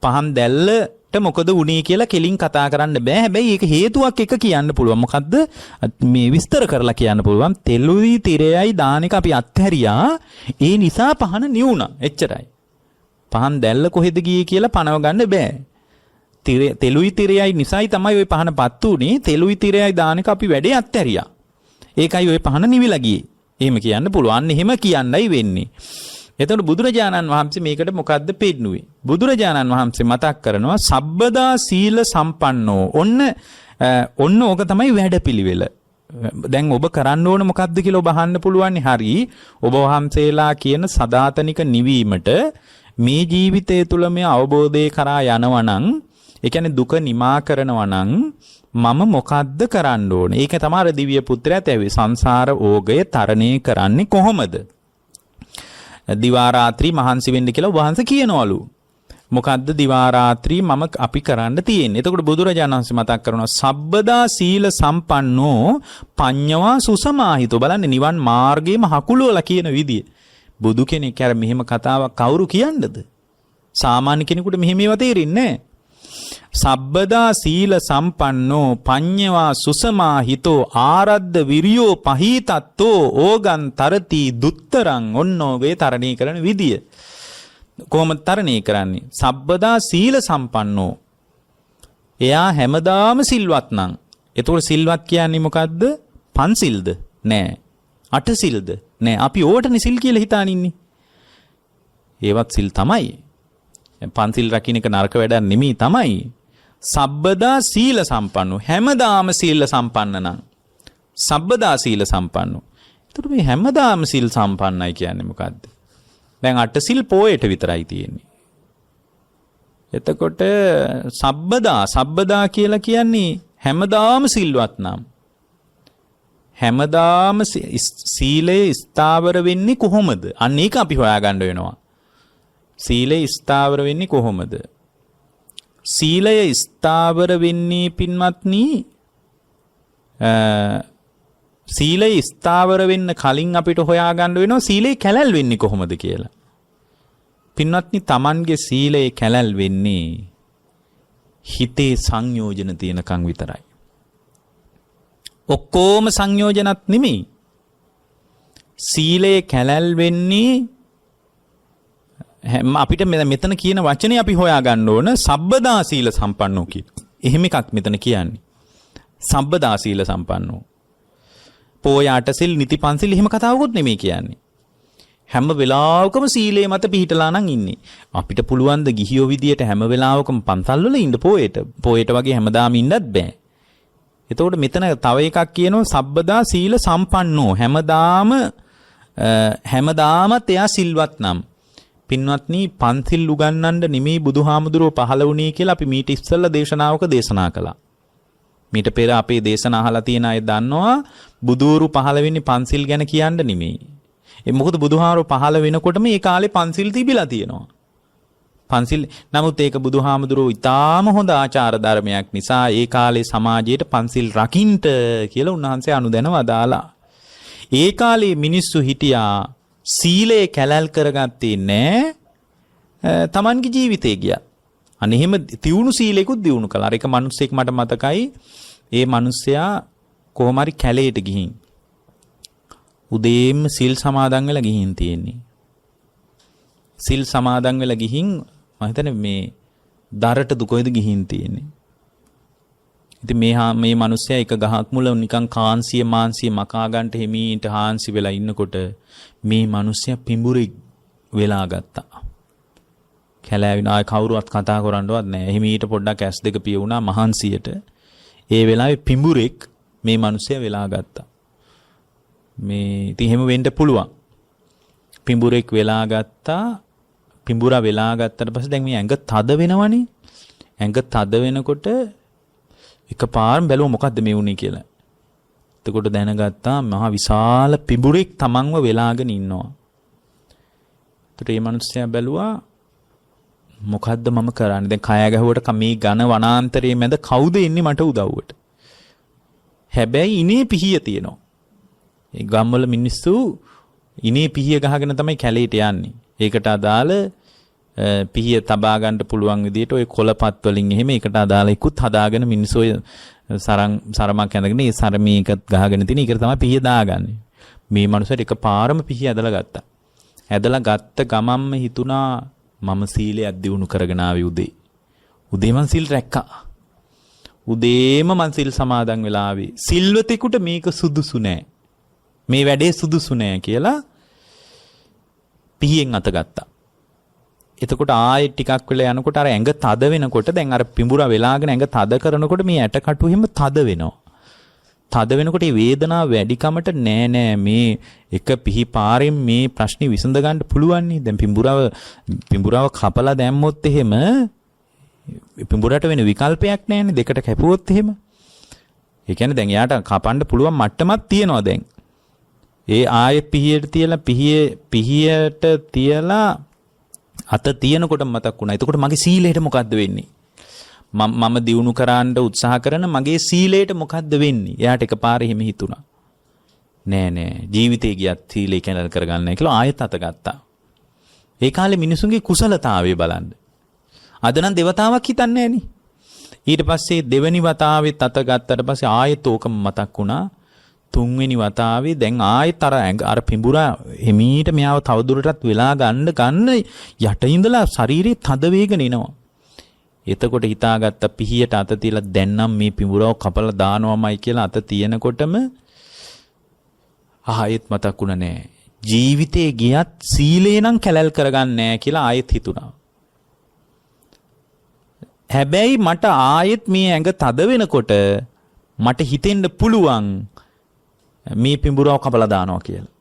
පහන් දැල්ලට මොකද වුනේ කියලා කෙලින් කතා කරන්න බෑ. හැබැයි ඒක හේතුවක් එක කියන්න පුළුවන්. මොකද්ද? මේ විස්තර කරලා කියන්න පුළුවන්. තෙලුයි තිරයයි දාන එක අපි අත්හැරියා. ඒ නිසා පහන නිවුණා. එච්චරයි. පහන් දැල්ල කොහෙද ගියේ කියලා පනව ගන්න බෑ. තෙලුයි තිරයයි නිසායි තමයි ওই පහනපත් උනේ. තෙලුයි තිරයයි දාන එක අපි වැඩේ අත්හැරියා. ඒකයි ওই පහන නිවිලා ගියේ. එහෙම කියන්න පුළුවන්. එහෙම කියන්නයි වෙන්නේ. එතකොට බුදුරජාණන් වහන්සේ මේකට මොකද්ද පෙන්නුවේ? බුදුරජාණන් වහන්සේ මතක් කරනවා සබ්බදා සීල සම්පන්නෝ. ඔන්න ඕක තමයි වැඩපිළිවෙල. දැන් ඔබ කරන්න ඕන මොකද්ද කියලා ඔබ අහන්න පුළුවන්. හරි. ඔබ වහන්සේලා කියන සදාතනික නිවීමට මේ ජීවිතය තුළ මේ අවබෝධය කරා යනවා නම්, ඒ කියන්නේ දුක නිමා කරනවා නම් මම මොකද්ද කරන්න ඕනේ? ඒක තමයි අර දිව්‍ය පුත්‍රයා තැවි සංසාර ඕගය තරණය කරන්නේ කොහොමද? දිවා රාත්‍රී මහන්සි වෙන්න කියලා වහන්සේ කියනවලු. මොකද්ද දිවා රාත්‍රී මම අපි කරන්න තියෙන්නේ. එතකොට බුදුරජාණන් වහන්සේ මතක් කරනවා සබ්බදා සීල සම්පන්නෝ පඤ්ඤවා සුසමාහිතෝ. බලන්න නිවන් මාර්ගයේම හකුලුවලා කියන විදිය. බුදු කෙනෙක් අර මෙහෙම කතාවක් කවුරු කියන්නද? සාමාන්‍ය කෙනෙකුට මෙහෙම ඒවා තේරෙන්නේ නැහැ. සබ්බදා සීල සම්පන්නෝ පඤ්ඤවා සුසමාහිතෝ ආරද්ධ විරියෝ පහීතත්තෝ ඕගන් තරති දුත්තරං. ඔන්නෝ වේ තරණී කරන විදිය. කොහොමද තරණී කරන්නේ? සබ්බදා සීල සම්පන්නෝ. එයා හැමදාම සිල්වත් නම්. එතකොට සිල්වත් කියන්නේ මොකද්ද? පන්සිල්ද? නෑ. අටසිල්ද? නෑ. අපි ඕටනේ සිල් කියලා හිතාන ඉන්නේ. ඒවත් සිල් තමයි. පන්සිල් රකින්න එක නරක වැඩක් නෙමෙයි තමයි. සබ්බදා සීල සම්පන්නෝ. හැමදාම සීල සම්පන්න නම්. සබ්බදා සීල සම්පන්නෝ. එතකොට මේ හැමදාම සීල් සම්පන්නයි කියන්නේ මොකද්ද? දැන් අටසිල් පොයට විතරයි තියෙන්නේ. එතකොට සබ්බදා කියලා කියන්නේ හැමදාම සිල්වත් නම්. හැමදාම සීලය ස්ථාවර වෙන්නේ කොහොමද? අන්න ඒක අපි හොයාගන්න වෙනවා. සීලය ස්ථාවර වෙන්නේ කොහොමද? සීලය ස්ථාවර වෙන්නේ පින්වත්නි සීලය ස්ථාවර වෙන්න කලින් අපිට හොයාගන්න වෙනවා සීලේ කැලැල් වෙන්නේ කොහොමද කියලා. පින්වත්නි Tamanගේ සීලේ කැලැල් වෙන්නේ හිතේ සංයෝජන තියෙනකන් විතරයි. ඔක්කොම සංයෝජනත් නෙමෙයි. සීලේ කැලැල් වෙන්නේ අපිට මෙතන කියන වචනේ අපි හොයාගන්න ඕන සබ්බදා සීල සම්පන්නෝ කියලා. එහෙම එකක් මෙතන කියන්නේ. සබ්බදා සීල සම්පන්නෝ. පොය අටසිල් නිති පන්සිල් එහෙම කතාවකුත් නෙමෙයි කියන්නේ. හැම වෙලාවකම සීලේ මත පිහිටලා නම් ඉන්නේ. අපිට පුළුවන් ද ගිහියෝ විදියට හැම වෙලාවකම පන්සල් වල ඉන්න පොයට වගේ හැමදාම ඉන්නත් බෑ. එතකොට මෙතන තව එකක් කියනවා සබ්බදා සීල සම්පන්නෝ. හැමදාමත් එයා සිල්වත් නම්. පින්වත්නි පන්සිල් උගන්වන්න නෙමෙයි බුදුහාමුදුරුවෝ පහළ වුණේ කියලා අපි මීට ඉස්සෙල්ලා දේශනාවක දේශනා කළා. මීට පෙර අපේ දේශනා අහලා තියෙන අය දන්නවා බුදුරු පහළ වෙන්නේ පන්සිල් ගැන කියන්න නෙමෙයි. ඒ මොකද බුදුහාමුදුරුවෝ පහළ වෙනකොටම ඒ කාලේ පන්සිල් තිබිලා තියෙනවා. පන්සිල් නමුත් ඒක බුදුහාමුදුරුවෝ ඊටාම හොඳ ආචාර ධර්මයක් නිසා ඒ කාලේ සමාජයට පන්සිල් රකින්ට කියලා උන්වහන්සේ අනුදැන වදාලා. ඒ කාලේ මිනිස්සු හිටියා සීලය කැලැල් කරගත්තේ නෑ තමන්ගේ ජීවිතේ ගියා. අන්න එහෙම තියුණු සීලයකුත් දියුණු කළා. අර එක මිනිස්සෙක් මට මතකයි. ඒ මිනිස්සයා කොහොම හරි කැලේට ගිහින් උදේම සිල් සමාදන් වෙලා ගිහින් තියෙන්නේ. සිල් සමාදන් වෙලා ගිහින් මම හිතන්නේ මේ දරට දුකෙද ගිහින් තියෙන්නේ. ඉතින් මේ මිනිස්සයා එක ගහක් මුල නිකන් කාන්සිය මාන්සිය මකා ගන්නට හිමීට හාන්සි වෙලා ඉන්නකොට මේ මිනිස්සයා පිඹුරෙක් වෙලා ගත්තා. කැලෑවින ආය කවුරුවත් කතා කරන්නවත් නැහැ. හිමීට පොඩ්ඩක් ඇස් දෙක පිය වුණා මහන්සියට. ඒ වෙලාවේ පිඹුරෙක් මේ මිනිස්සයා වෙලා ගත්තා. මේ ඉතින් එහෙම වෙන්න පුළුවන්. පිඹුරෙක් වෙලා ගත්තා. පිඹුරා වෙලා ගත්තට පස්සේ දැන් මේ ඇඟ තද වෙනවනේ. ඇඟ තද වෙනකොට එකපාරම බැලුවා මොකද්ද මේ වුනේ කියලා. එතකොට දැනගත්තා මහා විශාල පිඹුරෙක් තමන්ව වෙලාගෙන ඉන්නවා. එතකොට මේ මිනිස්සයා බැලුවා මොකද්ද මම කරන්නේ? දැන් කය ගැහුවට මේ ඝන වනාන්තරයේ මැද කවුද ඉන්නේ මට උදව්වට? හැබැයි ඉනේ පිහිය තියෙනවා. ඒ ගම්වල මිනිස්සු ඉනේ පිහිය ගහගෙන තමයි කැලේට යන්නේ. ඒකට අදාළ පිහිය තබා ගන්න පුළුවන් විදිහට ওই කොළපත් වලින් එහෙම ඒකට අදාළ ඉක්ුත් හදාගෙන මිනිස්සු සරමක් ඇඳගෙන ඒ සරමේකත් ගහගෙන තියෙන. ඒකට තමයි පිහිය දාගන්නේ. මේ මනුස්සයාට එකපාරම පිහිය ඇදලා ගත්තා. ඇදලා ගත්ත ගමම්ම හිතුණා මම සීලයක් දිනු කරගෙන ආවේ උදේ. උදේ මං සිල් රැක්කා. උදේම මං සිල් සමාදන් වෙලා ආවේ. සිල්වතෙකුට මේක සුදුසු නෑ. මේ වැඩේ සුදුසු නෑ කියලා පිහියෙන් අතගත්තා. එතකොට ආයෙත් ටිකක් වෙලා යනකොට අර ඇඟ තද වෙනකොට දැන් අර පිඹුරා වෙලාගෙන ඇඟ තද කරනකොට මේ ඇටකටු එහෙම තද වෙනවා. තද වෙනකොට මේ වේදනාව වැඩිකමට නෑ මේ එක පිහි පාරෙන් මේ ප්‍රශ්නේ විසඳ ගන්න පුළුවන් නේ. දැන් පිඹුරාව කපලා දැම්මොත් එහෙම පිඹුරට වෙන විකල්පයක් නෑනේ. දෙකට කැපුවොත් එහෙම. ඒ කියන්නේ දැන් යාට කපන්න පුළුවන් මට්ටමක් තියෙනවා දැන්. ඒ ආයෙත් පිහියට තියලා පිහියට තියලා අත තියෙනකොට මතක් වුණා. එතකොට මගේ සීලයට මොකද්ද වෙන්නේ? මම දියුණු කරන්න උත්සාහ කරන මගේ සීලයට මොකද්ද වෙන්නේ? එයාට එකපාරේ හිම හිතුණා. නෑ ජීවිතේ ගියත් සීලේ කැනල් කරගන්න නැහැ කියලා ආයෙත් අත ගත්තා. ඒ කාලේ මිනිසුන්ගේ කුසලතාවය බලන්න. අද නම් දෙවතාවක් හිතන්නේ නෑනේ. ඊට පස්සේ දෙවෙනි වතාවෙත් අත ගත්තට පස්සේ ආයෙත් ඕකම මතක් වුණා. තුන්වෙනි වතාවේ දැන් ආයෙත් අර පිඹුරා හිමීට මෙයාව තවදුරටත් වෙලා ගන්න යට ඉඳලා ශරීරේ තද වේගන එනවා. එතකොට හිතාගත්ත පිහියට අත තියලා දැන් නම් මේ පිඹුරව කපලා දානවමයි කියලා අත තියෙනකොටම ආයෙත් මතක් වුණා නෑ. ජීවිතේ ගියත් සීලේ නම් කැලල් කරගන්නේ නෑ කියලා ආයෙත් හිතුණා. හැබැයි මට ආයෙත් මේ ඇඟ තද වෙනකොට මට හිතෙන්න පුළුවන් මේ පිඹුරව කපලා දානවා කියලා.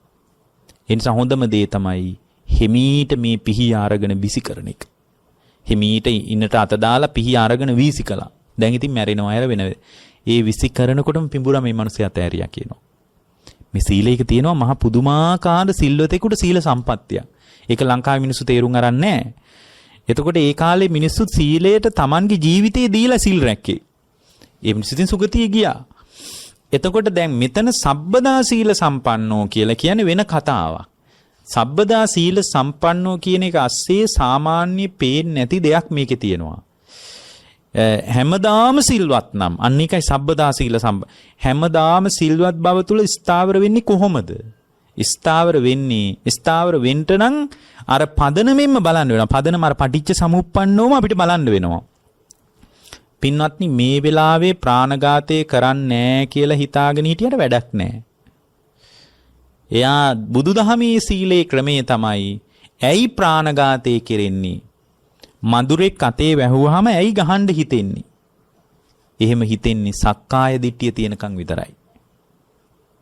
ඒ නිසා හොඳම දේ තමයි හිමීට මේ පිහිය අරගෙන විසි කරන එක. හිමීට ඉන්නට අත දාලා පිහිය අරගෙන වීසි කළා. දැන් ඉතින් මැරෙනවා අය වෙන. ඒ විසි කරනකොටම පිඹුරා මේ මිනිස්සයා තෑරියා කියනවා. මේ සීලයක තියෙනවා මහ පුදුමාකාර සිල්වතෙකුට සීල සම්පත්තිය. ඒක ලංකාවේ මිනිස්සු තේරුම් අරන් නැහැ. එතකොට ඒ කාලේ මිනිස්සු සීලයට Tamanගේ ජීවිතේ දීලා සිල් රැක්කේ. ඒ මිනිස්සු ඉතින් සුගතිය ගියා. එතකොට දැන් මෙතන සබ්බදා සීල සම්පන්නෝ කියලා කියන්නේ වෙන කතාවක්. සබ්බදා සීල සම්පන්නෝ කියන එක ASCII සාමාන්‍ය පේන්නේ නැති දෙයක් මේකේ තියෙනවා. හැමදාම සිල්වත් නම් අන්න එකයි සබ්බදා සීල හැමදාම සිල්වත් බව තුල ස්ථාවර වෙන්නේ කොහොමද? ස්ථාවර වෙන්න නම් අර පදනමෙන්ම බලන්න වෙනවා. පදනම අර පටිච්ච සමුප්පන්නෝම අපිට බලන්න වෙනවා. පින්වත්නි මේ වෙලාවේ ප්‍රාණඝාතය කරන්නේ නැහැ කියලා හිතාගෙන හිටියට වැඩක් නැහැ. එයා බුදුදහමේ සීලේ ක්‍රමයේ තමයි ඇයි ප්‍රාණඝාතය කෙරෙන්නේ? මధుරෙක් අතේ වැහුවාම ඇයි ගහන්න හිතෙන්නේ? එහෙම හිතෙන්නේ සක්කාය දිට්ඨිය තියෙනකන් විතරයි.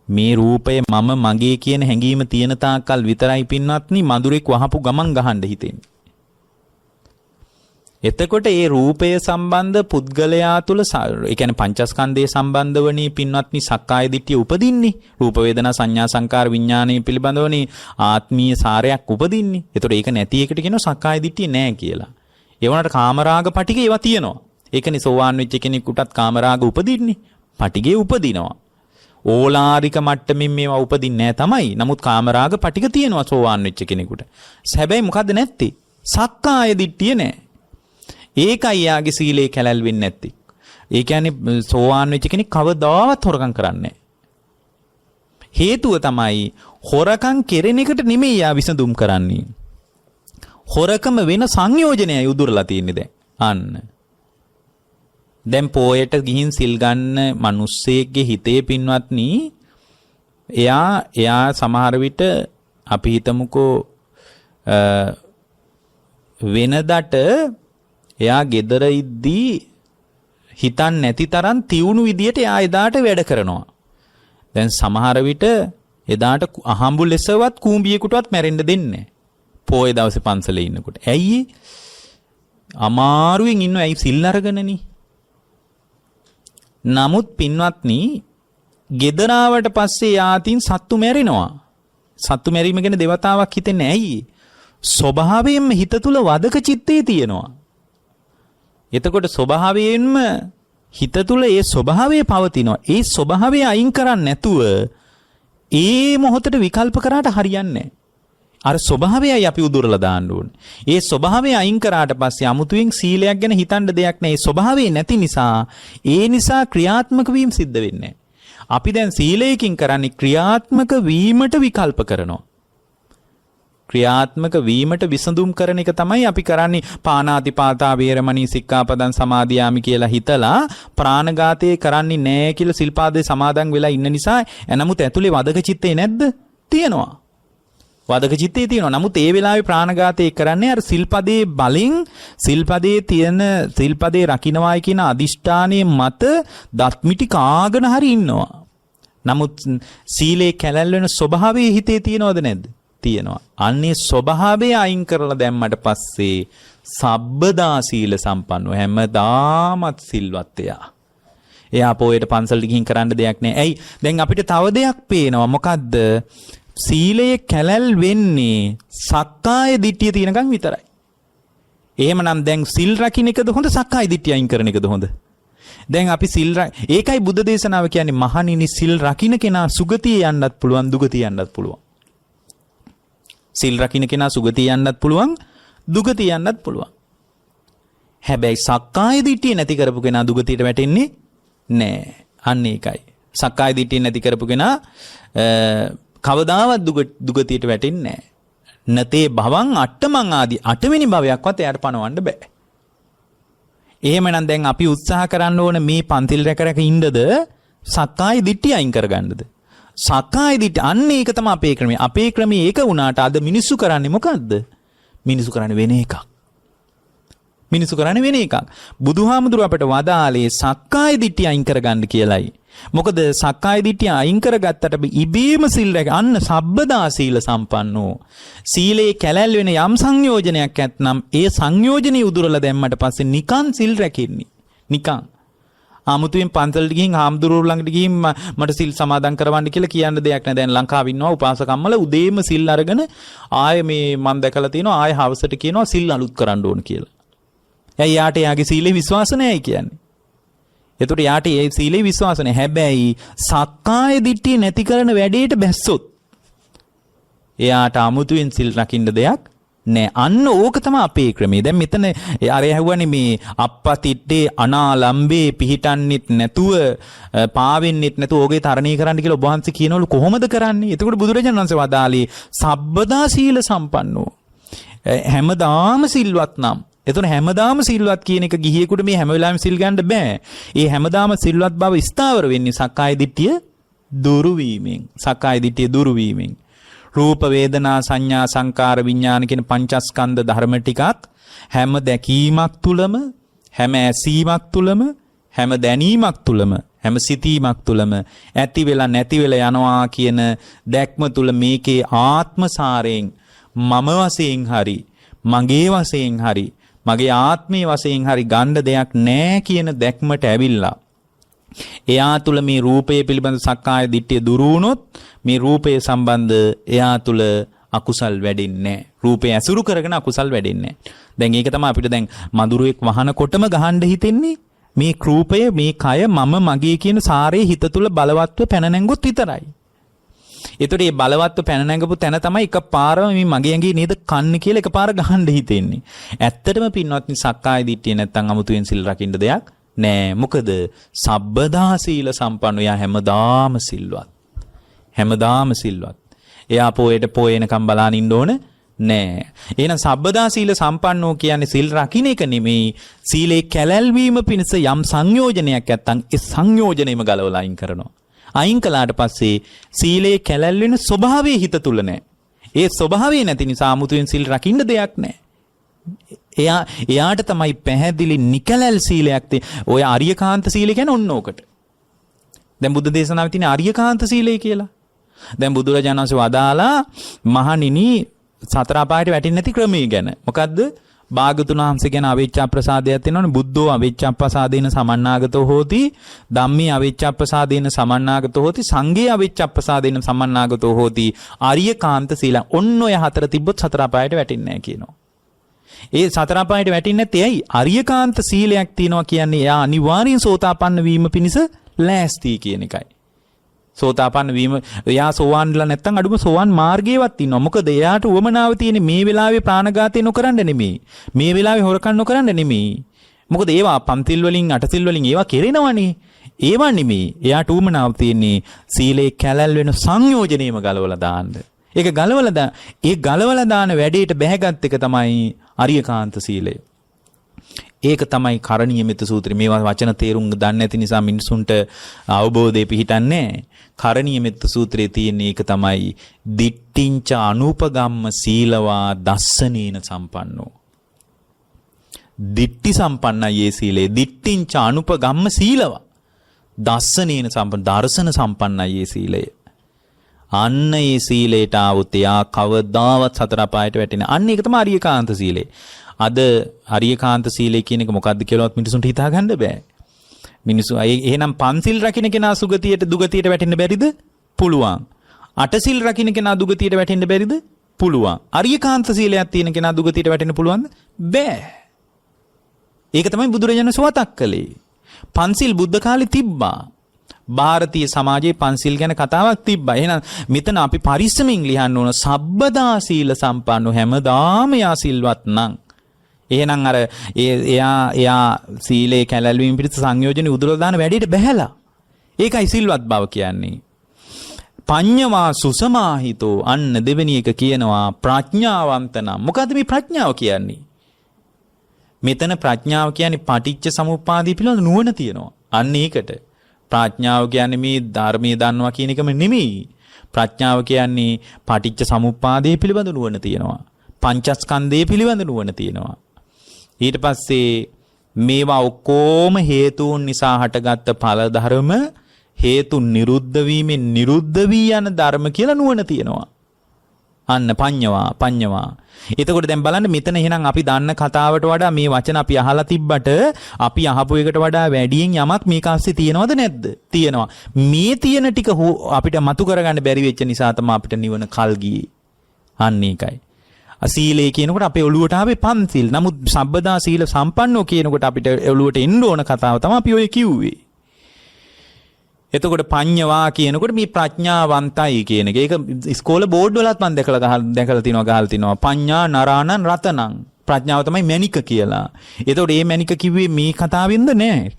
මේ රූපය මම මගේ කියන හැඟීම තියෙන තාක්කල් විතරයි පින්වත්නි මధుරෙක් වහපු ගමන් ගහන්න හිතෙන්නේ. එතකොට ඒ රූපය සම්බන්ධ පුද්ගලයා තුල ඒ කියන්නේ පංචස්කන්ධයේ සම්බන්ධවණී පින්වත්නි සක්කාය දිට්ඨිය උපදින්නේ. රූප වේදනා සංඥා සංකාර විඥානයේ පිළිබඳවණී ආත්මීය සාරයක් උපදින්නේ. එතකොට ඒක නැති එකට කියනවා සක්කාය දිට්ඨිය නැහැ කියලා. ඒ වුණාට කාමරාග පටිඝ ඒවා තියෙනවා. ඒකනේ සෝවාන් වෙච්ච කෙනෙකුටත් කාමරාග උපදින්නේ. පටිඝේ උපදිනවා. ඕලාරික මට්ටමින් මේවා උපදින්නේ නැහැ තමයි. නමුත් කාමරාග පටිඝ තියෙනවා සෝවාන් වෙච්ච කෙනෙකුට. හැබැයි මොකද්ද නැත්තේ? සක්කාය දිට්ඨිය නැහැ. ඒකයි යාගේ සීලේ කැලල් වෙන්නේ නැත්තේ. ඒ කියන්නේ සෝවාන් වෙච්ච කෙනෙක් කවදාවත් හොරකම් කරන්නේ නැහැ. හේතුව තමයි හොරකම් කෙරෙන එකට නෙමෙයි යා විසඳුම් කරන්නේ. හොරකම වෙන සංයෝජනයයි උදුරලා තියෙන්නේ දැන්. අන්න. දැන් පොයට ගිහින් සිල් ගන්න මිනිස්සෙක්ගේ හිතේ පින්වත්නි එයා සමහර විට අපි හිතමුකෝ වෙනදට එයා gedara ඉද්දී හිතන් නැති තරම් තියුණු විදියට එයා එදාට වැඩ කරනවා. දැන් සමහර විට එදාට අහඹු ලෙසවත් කූඹියෙකුටවත් මැරෙන්න දෙන්නේ නැහැ. පොයේ දවසේ පන්සලේ ඉන්නකොට. ඇයි? අමාරුවෙන් ඉන්නව ඇයි සිල් අරගෙනනේ. නමුත් පින්වත්නි gedaraවට පස්සේ යාතින් සත්තු මැරෙනවා. සත්තු මැරීම ගැන දෙවතාවක් හිතෙන්නේ ඇයි? ස්වභාවයෙන්ම හිත තුල වදක චිත්තේ තියෙනවා. එතකොට ස්වභාවයෙන්ම හිත තුල ඒ ස්වභාවය පවතිනවා. ඒ ස්වභාවය අයින් කරන්නේ නැතුව ඒ මොහොතට විකල්ප කරාට හරියන්නේ නැහැ. අර ස්වභාවයයි අපි උදුරලා දාන්න ඕනේ. ඒ ස්වභාවය අයින් කරාට පස්සේ අමුතුවෙන් සීලයක් ගැන හිතන්න දෙයක් නැහැ. ඒ ස්වභාවය නැති නිසා ක්‍රියාත්මක වීම සිද්ධ වෙන්නේ නැහැ. අපි දැන් සීලයකින් කරන්නේ ක්‍රියාත්මක වීමට විකල්ප කරනවා. ක්‍රියාත්මක වීමට විසඳුම් කරන එක තමයි අපි කරන්නේ. පානාතිපාතා වේරමණී සික්ඛාපදං සමාදියාමි කියලා හිතලා ප්‍රාණඝාතය කරන්නේ නැහැ කියලා සිල්පාදේ සමාදන් වෙලා ඉන්න නිසා එනමුත් ඇතුලේ වදක චිත්තේ නැද්ද? තියෙනවා. වදක චිත්තේ තියෙනවා. නමුත් ඒ වෙලාවේ ප්‍රාණඝාතය කරන්නේ අර සිල්පදේ බලෙන් සිල්පදේ රකින්නවායි කියන අදිෂ්ඨානයේ මත දත්මිටි කාගෙන හරි ඉන්නවා. නමුත් සීලේ කැලැල් වෙන ස්වභාවයේ හිතේ තියෙනවද නැද්ද? තියෙනවා. අන්නේ ස්වභාවය අයින් කරලා දැම්මට පස්සේ සබ්බදා සීල සම්පන්නව හැමදාමත් සිල්වත් එයා. එයා පොයට පන්සලට ගිහින් කරන්න දෙයක් නැහැ. ඇයි? දැන් අපිට තව දෙයක් පේනවා. මොකද්ද? සීලයේ කැලැල් වෙන්නේ සක්කාය දිට්ඨිය තියෙනකන් විතරයි. එහෙමනම් දැන් සිල් රකින්න එකද හොඳ සක්කාය දිට්ඨිය අයින් කරන එකද හොඳ? දැන් අපි ඒකයි බුද්ධ දේශනාව කියන්නේ මහණෙනි සිල් රකින්න කෙනා සුගතිය යන්නත් පුළුවන් දුගතිය යන්නත් පුළුවන්. සිල් රකින්න කෙනා සුගතිය යන්නත් පුළුවන් දුගතිය යන්නත් පුළුවන්. හැබැයි සක්කාය දිට්ඨිය නැති කරපු කෙනා දුගතියට වැටෙන්නේ නැහැ. අන්න ඒකයි. සක්කාය දිට්ඨිය නැති කරපු කෙනා කවදාවත් දුගතියට වැටෙන්නේ නැහැ. නතේ භවං අට්ඨමං ආදී 8 වෙනි භවයක්වත් එයාට පණවන්න බෑ. එහෙමනම් දැන් අපි උත්සාහ කරන්න ඕන මේ පන්තිල් රැක ඉන්නද සක්කාය දිට්ඨිය අයින් කරගන්නද? සක්කාය දිට්ඨිය අන්න ඒක තමයි අපේ ක්‍රමය. අපේ ක්‍රමය ඒක වුණාට අද මිනිස්සු කරන්නේ මොකද්ද? මිනිස්සු කරන්නේ වෙන එකක්. මිනිස්සු කරන්නේ වෙන එකක්. බුදුහාමුදුරුව අපට වදාළේ සක්කාය දිට්ඨිය අයින් කරගන්න කියලයි. මොකද සක්කාය දිට්ඨිය අයින් කරගත්තට ඉබේම සිල් රැක අන්න සබ්බදා සීල සම්පන්නෝ. සීලේ කැලැල් වෙන යම් සංයෝජනයක් ඇත්නම් ඒ සංයෝජනේ උදුරලා දැම්මට පස්සේ නිකන් සිල් රැකෙන්නේ. නිකන්. ආමුතුවෙන් පන්සලට ගිහින් හාමුදුරුවෝ ළඟට ගිහින් මට සිල් සමාදන් කරවන්න කියලා කියන්න දෙයක් නැහැ. දැන් ලංකාවේ ඉන්නවා උපාසකම්මල උදේම සිල් අරගෙන ආයෙ මේ මම දැකලා තියෙනවා ආයෙ හවසට කියනවා සිල් අලුත් කරන්න ඕන කියලා. එයා යාට යාගේ සීලේ විශ්වාස නැහැයි කියන්නේ. එතකොට යාට ඒ සීලේ විශ්වාස නැහැ. හැබැයි සක්කාය දිට්ඨිය නැති කරන වැඩේට බැස්සොත් එයාට අමුතුවෙන් සිල් රකින්න දෙයක් නෑ. අන්න ඕක තමයි අපේ ක්‍රමය. දැන් මෙතන අර ඇහුවනේ මේ අප්පතිට්ඨේ අනාලම්බේ පිහිටන්නෙත් නැතුව පාවෙන්නෙත් නැතුව ඕගේ තරණය කරන්න කියලා ඔබ වහන්සේ කියනවලු කොහොමද කරන්නේ? එතකොට බුදුරජාණන් වහන්සේ වදාළේ සබ්බදා සීල සම්පන්නෝ. හැමදාම සිල්වත් නම්. එතන හැමදාම සිල්වත් කියන එක ගිහියෙකුට මේ හැම වෙලාවෙම සිල් ගන්න බෑ. ඒ හැමදාම සිල්වත් බව ස්ථාවර වෙන්නේ සක්කාය දිට්ඨිය දුරු වීමෙන්. සක්කාය දිට්ඨිය දුරු වීමෙන්. රූප වේදනා සංඥා සංකාර විඥාන කියන පංචස්කන්ධ ධර්ම ටිකක් හැම දැකීමක් තුලම හැම ඇසීමක් තුලම හැම දැනීමක් තුලම හැම සිතීමක් තුලම ඇති වෙලා නැති වෙලා යනවා කියන දැක්ම තුල මේකේ ආත්මසාරයෙන් මම වශයෙන් හරි මගේ වශයෙන් හරි මගේ ආත්මයේ වශයෙන් හරි ගන්න දෙයක් නැහැ කියන දැක්මට ඇවිල්ලා එයා තුල මේ රූපය පිළිබඳ සක්කාය දිට්ඨිය දුරු වුණොත් මේ රූපය සම්බන්ධ එයා තුල අකුසල් වැඩෙන්නේ නැහැ. රූපය ඇසුරු කරගෙන අකුසල් වෙඩෙන්නේ නැහැ. දැන් ඒක තමයි අපිට දැන් මදුරුවෙක් වහනකොටම ගහන්න හිතෙන්නේ මේ රූපය මේ කය මම මගේ කියන සාරේ හිත තුල බලවත්ව පැන නැංගුත් විතරයි. ඒතකොට මේ බලවත්ව පැන නැංගපු තැන තමයි එකපාරම මේ මගේ ඇඟේ නේද කන්නේ කියලා එකපාර ගහන්න හිතෙන්නේ. ඇත්තටම පින්වත්නි සක්කාය දිට්ඨිය නැත්තම් අමුතුවෙන් සිල් රකින්න දෙයක් නෑ. මොකද සබ්බදා සීල සම්පන්න එයා හැමදාම සිල්වත්. හැමදාම සිල්වත්. එයා පොයේනකම් බලාන ඉන්න ඕන නෑ. එහෙනම් සබ්බදා සීල සම්පන්නෝ කියන්නේ සිල් රකින්න එක නෙමෙයි. සීලේ කැලැල්වීම පිණිස යම් සංයෝජනයක් නැත්තම් ඒ සංයෝජනෙම ගලවලා අයින් කරනවා. අයින් කළාට පස්සේ සීලේ කැලැල් වෙන ස්වභාවයේ හිත තුල නෑ. ඒ ස්වභාවය නැති නිසා 아무තුවෙන් සිල් රකින්න දෙයක් නෑ. එයාට තමයි පැහැදිලි නිකලල් සීලයක් තියෙන්නේ. ඔය ආර්යකාන්ත සීලය කියන්නේ ඔන්න ඕකට. දැන් බුද්ධ දේශනාවේ තියෙන ආර්යකාන්ත සීලය කියලා. දැන් බුදුරජාණන් වහන්සේ වදාලා මහණෙනි සතර අපායට වැටෙන්නේ නැති ක්‍රමය ගැන. මොකද්ද? භාගතුන් වහන්සේ ගැන අවිච්ඡා ප්‍රසාදයක් තියෙනවනේ. බුද්ධෝ අවිච්ඡා ප්‍රසාදේන සමන්නාගතෝ හෝති. ධම්මේ අවිච්ඡා ප්‍රසාදේන සමන්නාගතෝ හෝති. සංඝේ අවිච්ඡා ප්‍රසාදේන සමන්නාගතෝ හෝති. ආර්යකාන්ත සීල. ඔන්න ඔය හතර තිබ්බොත් සතර අපායට වැටෙන්නේ නැහැ කියනවා. ඒ සතර අපායට වැටෙන්නේ නැත්තේ ඇයි? ආර්යකාන්ත සීලයක් තියෙනවා කියන්නේ එයා අනිවාර්යෙන් සෝතාපන්න වීම පිණිස ලෑස්ති කියන එකයි. සෝතාපන්න වීම එයා සෝවාන්ලා නැත්තම් අඩුම සෝවාන් මාර්ගයේවත් ඉන්නවා. මොකද එයාට උවමනාව තියෙන්නේ මේ වෙලාවේ ප්‍රාණඝාතය නොකරන්න නෙමෙයි. මේ වෙලාවේ හොරකම් නොකරන්න නෙමෙයි. මොකද ඒවා පන්තිල් වලින් අටසිල් වලින් ඒවා කෙරෙනවනේ. ඒවා නෙමෙයි. එයාට උවමනාව තියෙන්නේ සීලේ කැලැල් වෙන සංයෝජනීයම ගලවලා දාන්න. ඒක ගලවලා දාන වැඩේට බැහැගත් එක තමයි ආර්යකාන්ත සීලය. ඒක තමයි කරණීය මෙත්ත සූත්‍රය. මේවා වචන තේරුම් දන්නේ නැති නිසා මිනිසුන්ට අවබෝධය පිහිටන්නේ. කරණීය මෙත්ත සූත්‍රයේ තියෙන එක තමයි දිට්ඨිංච අනුපගම්ම සීලවා දස්සනේන සම්පන්නෝ. දිට්ඨි සම්පන්නයේ සීලේ දිට්ඨිංච අනුපගම්ම සීලවා දස්සනේන සම්පන්න දර්ශන සම්පන්නයේ සීලය. අන්න ඒ සීලයට આવුත් එයා කවදාවත් සතර අපායට වැටෙන්නේ. අන්න ඒක තමයි ආර්යකාන්ත සීලය. අද ආර්යකාන්ත සීලය කියන එක මොකක්ද කියලාවත් මිනිසුන්ට හිතා ගන්න බෑ. මිනිසු එහෙනම් පන්සිල් රකින්න කෙනා සුගතියට දුගතියට වැටෙන්න බැරිද? පුළුවන්. අටසිල් රකින්න කෙනා දුගතියට වැටෙන්න බැරිද? පුළුවන්. ආර්යකාන්ත සීලයක් තියෙන කෙනා දුගතියට වැටෙන්න පුළුවන්ද? බෑ. ඒක තමයි බුදුරජාණන් සවතක් කළේ. පන්සිල් බුද්ධ කාලේ තිබ්බා. ಭಾರತೀಯ සමාජයේ පන්සිල් ගැන කතාවක් තිබ්බා. එහෙනම් මෙතන අපි පරිස්සමින් ලියන්න ඕන සබ්බදා සීල සම්පන්නව හැමදාම යා සිල්වත් නම්. එහෙනම් අර එයා සීලේ කැලැල්වීම පිණිස සංයෝජන උදුරලා දාන වැඩේට බැහැලා. ඒකයි සිල්වත් බව කියන්නේ. පඤ්ඤවා සුසමාහිතෝ අන්න දෙවෙනි එක කියනවා ප්‍රඥාවන්ත නම්. මොකද්ද මේ ප්‍රඥාව කියන්නේ? මෙතන ප්‍රඥාව කියන්නේ පටිච්ච සමුප්පාදය පිළිබඳ නුවණ තියෙනවා. අන්න ඒකට. ප්‍රඥාව කියන්නේ මේ ධර්මයේ දන්නවා කියන එකම නෙමෙයි. ප්‍රඥාව කියන්නේ පටිච්ච සමුප්පාදය පිළිබඳ නුවණ තියෙනවා. පංචස්කන්ධය පිළිබඳ නුවණ තියෙනවා. ඊට පස්සේ මේවා ඔක්කොම හේතුන් නිසා හටගත්ත ඵල ධර්ම හේතු නිරුද්ධ වීමෙන් නිරුද්ධ වී යන ධර්ම කියලා නුවණ තියෙනවා. අන්න පඤ්ඤවා. එතකොට දැන් බලන්න මෙතන එහෙනම් අපි දන්න කතාවට වඩා මේ වචන අපි අහලා තිබ්බට අපි අහපු එකට වඩා වැඩියෙන් යමක් මේක ASCII තියෙනවද නැද්ද? තියෙනවා. මේ තියෙන ටික අපිට මතු කරගන්න බැරි වෙච්ච නිසා තමයි අපිට නිවන කල් ගියේ. අන්න ඒකයි. සීලය කියනකොට අපේ ඔළුවට ආවේ පන්සිල්. නමුත් සබ්බදා සීල සම්පන්නෝ කියනකොට අපිට ඔළුවට එන්න ඕන කතාව තමයි අපි ඔය කිව්වේ. එතකොට පඤ්ඤවා කියනකොට මේ ප්‍රඥාවන්තයි කියන එක. ඒක ඉස්කෝලේ බෝඩ් වලත් මම දැකලා තිනවා. පඤ්ඤා නරාණං රතනං. ප්‍රඥාව තමයි මණික කියලා. එතකොට මේ මණික කිව්වේ මේ කතාවෙන්ද නෑ.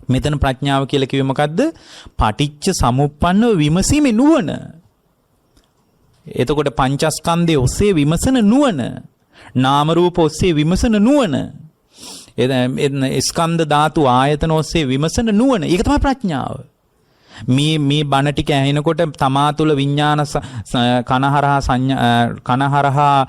මෙතන ප්‍රඥාව කියලා කිව්වේ මොකද්ද? පටිච්ච සමුප්පන්නව විමසීමේ නුවණ. එතකොට පංචස්කන්ධයේ ඔස්සේ විමසන නුවණ. නාම රූප ඔස්සේ විමසන නුවණ. ස්කන්ධ ධාතු ආයතන ඔස්සේ විමසන නුවණ. ඒක තමයි ප්‍රඥාව. මේ බණ ටික ඇහෙනකොට තමා තුළ විඥාන කනහරහා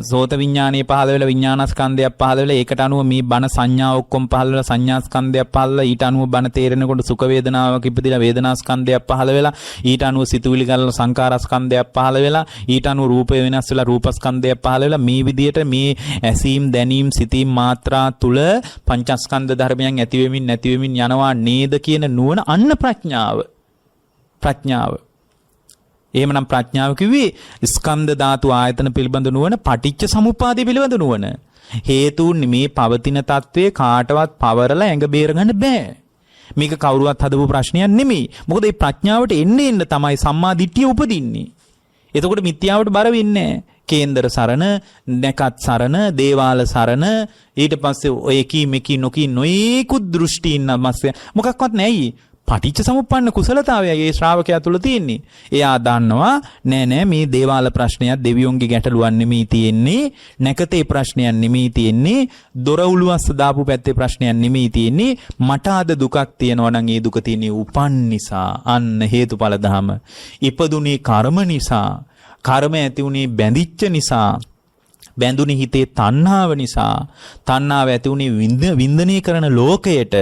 සෝත විඥානයේ පහළ වෙලා විඥානස්කන්ධයක් පහළ වෙලා ඒකට අනුව මේ බණ සංඥා ඔක්කොම පහළ වෙලා සංඥාස්කන්ධයක් පහළ වෙලා ඊට අනුව බණ තේරෙනකොට සුඛ වේදනාවක් ඉපදිලා වේදනාස්කන්ධයක් පහළ වෙලා ඊට අනුව සිතුවිලි ගලලා සංකාරස්කන්ධයක් පහළ වෙලා ඊට අනුව රූපය වෙනස් වෙලා රූපස්කන්ධයක් පහළ වෙලා මේ විදිහට මේ ඇසීම් දැනීම් සිතීම් මාත්‍රා තුළ පංචස්කන්ධ ධර්මයන් ඇති වෙමින් නැති වෙමින් යනවා නේද කියන නුවණ අන්න ප්‍රඥාව. එහෙමනම් ප්‍රඥාව කිව්වේ ස්කන්ධ ධාතු ආයතන පිළිබඳ නුවණ, පටිච්ච සමුප්පාදය පිළිබඳ නුවණ. හේතුන් මේ පවතින తත්වයේ කාටවත් පවරලා ඇඟ බේරගන්න බෑ. මේක කවුරුවත් හදපු ප්‍රශ්නයක් නෙමෙයි. මොකද මේ ප්‍රඥාවට එන්න තමයි සම්මා දිට්ඨිය උපදින්නේ. එතකොට මිත්‍යාවට බර වෙන්නේ නැහැ. කේන්දර සරණ, නැකත් සරණ, දේවාල සරණ, ඊට පස්සේ ඔය කී නොකී නොයෙකුත් දෘෂ්ටීන් නැමස්ය මොකක්වත් නැයි. පටිච්ච සමුප්පන්න කුසලතාවයයි ඒ ශ්‍රාවකයා තුළ තියෙන්නේ. එයා දන්නවා නෑ මේ දේවාල ප්‍රශ්නයක් දෙවියොන්ගේ ගැටලුවක් නෙමෙයි තියෙන්නේ. නැකතේ ප්‍රශ්නයක් නෙමෙයි තියෙන්නේ. දොර උළුවස්ස දාපු පැත්තේ ප්‍රශ්නයක් නෙමෙයි තියෙන්නේ. මට අද දුකක් තියෙනවා නම් ඒ දුක තියෙන්නේ උපන් නිසා. අන්න හේතුඵල ධම. ඉපදුනේ කර්ම නිසා. කර්ම ඇති උනේ බැඳිච්ච නිසා. බැඳුනේ හිතේ තණ්හාව නිසා. තණ්හාව ඇති උනේ වින්දනය කරන ලෝකයට.